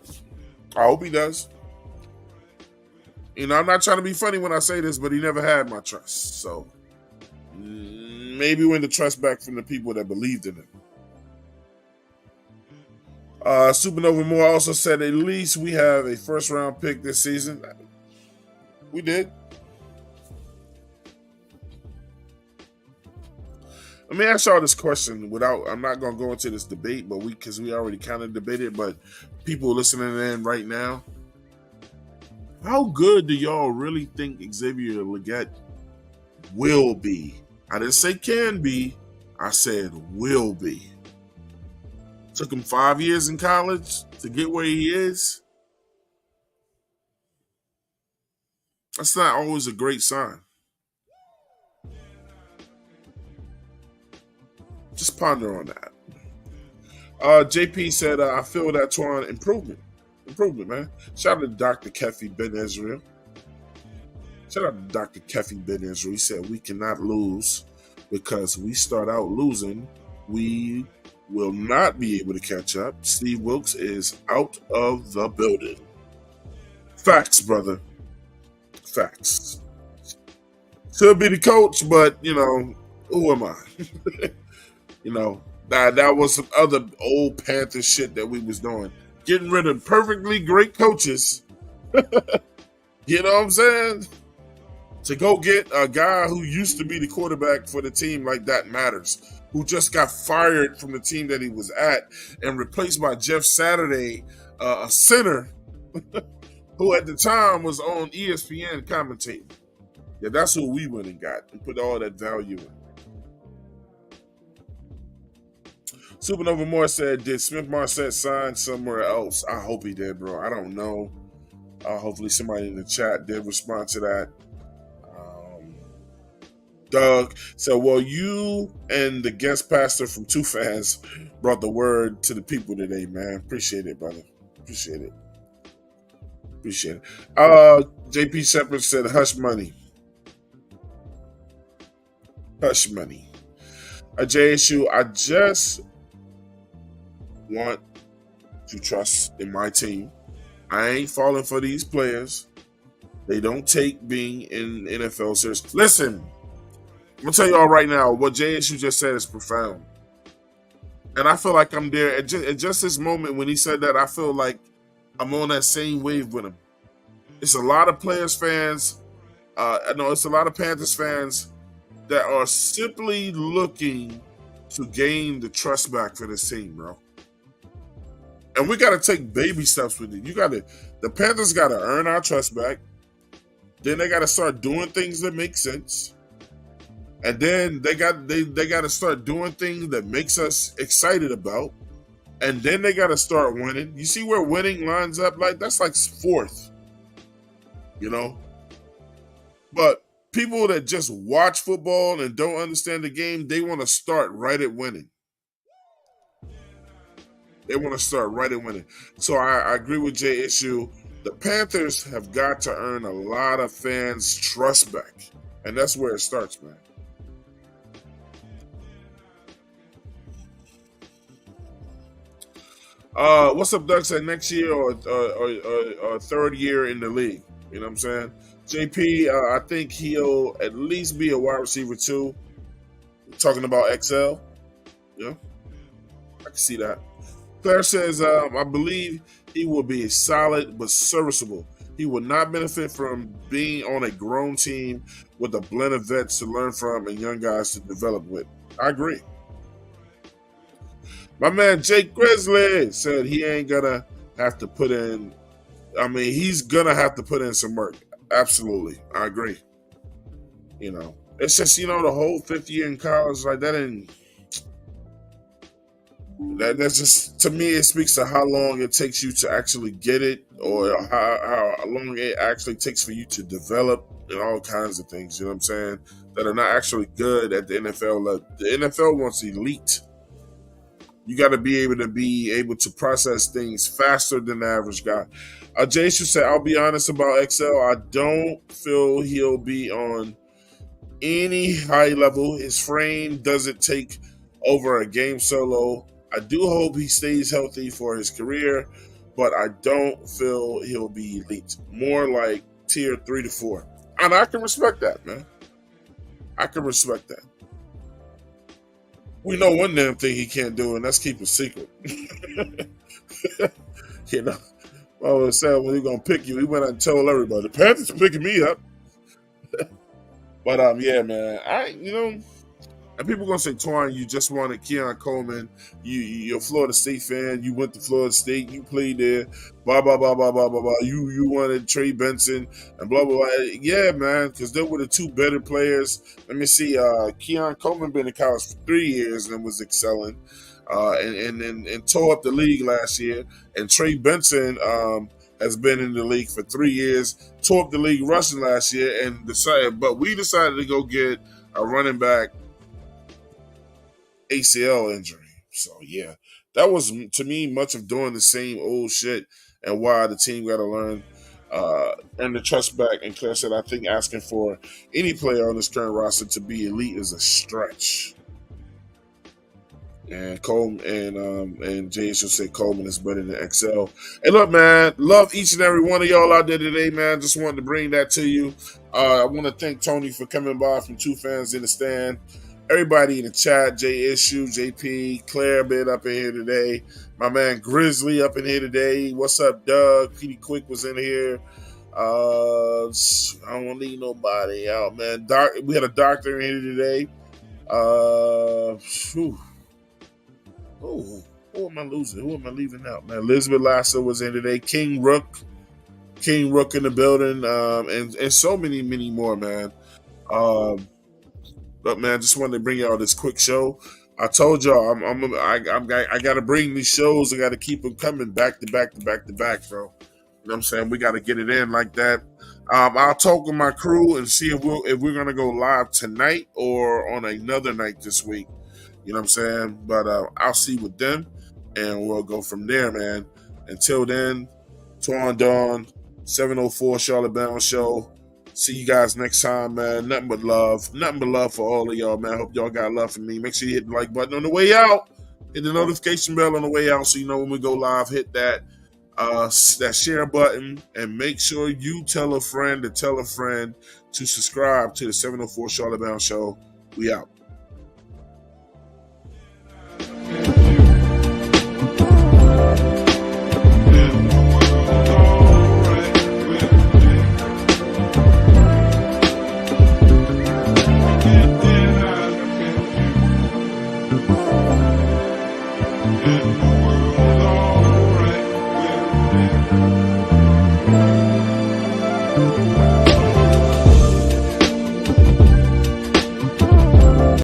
I hope he does. You know, I'm not trying to be funny when I say this, but he never had my trust. So maybe win the trust back from the people that believed in him. Supernova Moore also said, at least we have a first-round pick this season. We did. Let me ask y'all this question I'm not going to go into this debate, but because we already kind of debated, but people listening in right now, how good do y'all really think Xavier Legette will be? I didn't say can be. I said will be. Took him 5 years in college to get where he is. That's not always a great sign. Just ponder on that. JP said, I feel that Twan improvement, man. Shout out to Dr. Kefi Ben Israel. Shout out to Dr. Kefi Ben Israel. He said, we cannot lose because we start out losing. We will not be able to catch up. Steve Wilkes is out of the building. Facts, brother. Facts. Should be the coach, but who am I? That was some other old Panther shit that we was doing. Getting rid of perfectly great coaches. You know what I'm saying? To go get a guy who used to be the quarterback for the team like that matters. Who just got fired from the team that he was at and replaced by Jeff Saturday, a center who at the time was on ESPN commentating. Yeah, that's who we went and got and put all that value in. Supernova Moore said, did Smith Marset sign somewhere else? I hope he did, bro. I don't know. Hopefully somebody in the chat did respond to that. Doug said, well, you and the guest pastor from Two Fans brought the word to the people today, man. Appreciate it, brother. Appreciate it. JP Shepard said, hush money. Hush money. JSU, I just want to trust in my team. I ain't falling for these players. They don't take being in NFL serious. Listen, I'm going to tell you all right now, what JSU just said is profound. And I feel like I'm there. At just this moment when he said that, I feel like I'm on that same wave with him. It's a lot of Players fans. It's a lot of Panthers fans that are simply looking to gain the trust back for this team, bro. And we got to take baby steps with it. The Panthers got to earn our trust back. Then they got to start doing things that make sense. And then they got to start doing things that makes us excited about. And then they got to start winning. You see where winning lines up? Like that's like fourth, But people that just watch football and don't understand the game, they want to start right at winning. So I agree with JSU. The Panthers have got to earn a lot of fans' trust back. And that's where it starts, man. What's up, Doug? Said next year or third year in the league. You know what I'm saying? JP, I think he'll at least be a wide receiver too. Talking about XL. Yeah, I can see that. Claire says, I believe he will be solid but serviceable. He will not benefit from being on a grown team with a blend of vets to learn from and young guys to develop with. I agree. My man Jake Grizzly said he ain't gonna have to put in. He's gonna have to put in some work. Absolutely, I agree. It's just the whole fifth year in college like that, and that's just, to me, it speaks to how long it takes you to actually get it, or how long it actually takes for you to develop, and all kinds of things. You know what I'm saying? That are not actually good at the NFL level. The NFL wants elite. You got to be able to process things faster than the average guy. Jason said, I'll be honest about XL. I don't feel he'll be on any high level. His frame doesn't take over a game solo. I do hope he stays healthy for his career, but I don't feel he'll be elite. More like tier 3 to 4. And I can respect that, man. I can respect that. We know one damn thing he can't do, and that's keep a secret. I was saying when he's gonna pick you, he went out and told everybody, the Panthers are picking me up. But yeah, man, and people gonna say, Twine, you just wanted Keon Coleman. You're a Florida State fan. You went to Florida State. You played there. Blah blah blah blah blah blah blah. You wanted Trey Benson and blah blah blah. Yeah, man, because they were the two better players. Let me see. Keon Coleman been in college for 3 years and was excelling, and tore up the league last year. And Trey Benson has been in the league for 3 years. Tore up the league rushing last year, but we decided to go get a running back ACL injury. So yeah, that was to me much of doing the same old shit, and why the team got to learn and the trust back. And Claire said, I think asking for any player on this current roster to be elite is a stretch. And Coleman and Jason said Coleman is better than XL. Hey, look, man, love each and every one of y'all out there today, man. Just wanted to bring that to you. I want to thank Tony for coming by from Two Fans in the Stand. Everybody in the chat, J Issue, JP, Claire been up in here today. My man Grizzly up in here today. What's up, Doug? Petey Quick was in here. I don't want to leave nobody out, man. We had a doctor in here today. Who am I losing? Who am I leaving out, man? Elizabeth Lasser was in today. King Rook in the building, and so many more, man. But man, just wanted to bring y'all this quick show. I told y'all I got to bring these shows. I got to keep them coming back to back, bro. You know what I'm saying? We got to get it in like that. I'll talk with my crew and see if we're gonna go live tonight or on another night this week. You know what I'm saying? But I'll see with them, and we'll go from there, man. Until then, Twan Dawn, 704 Charlotte Bound Show. See you guys next time, man. Nothing but love. Nothing but love for all of y'all, man. Hope y'all got love for me. Make sure you hit the like button on the way out. Hit the notification bell on the way out so you know when we go live. Hit that share button, and make sure you tell a friend to subscribe to the 704 Charlotte Bound Show. We out. In the world, all right with me.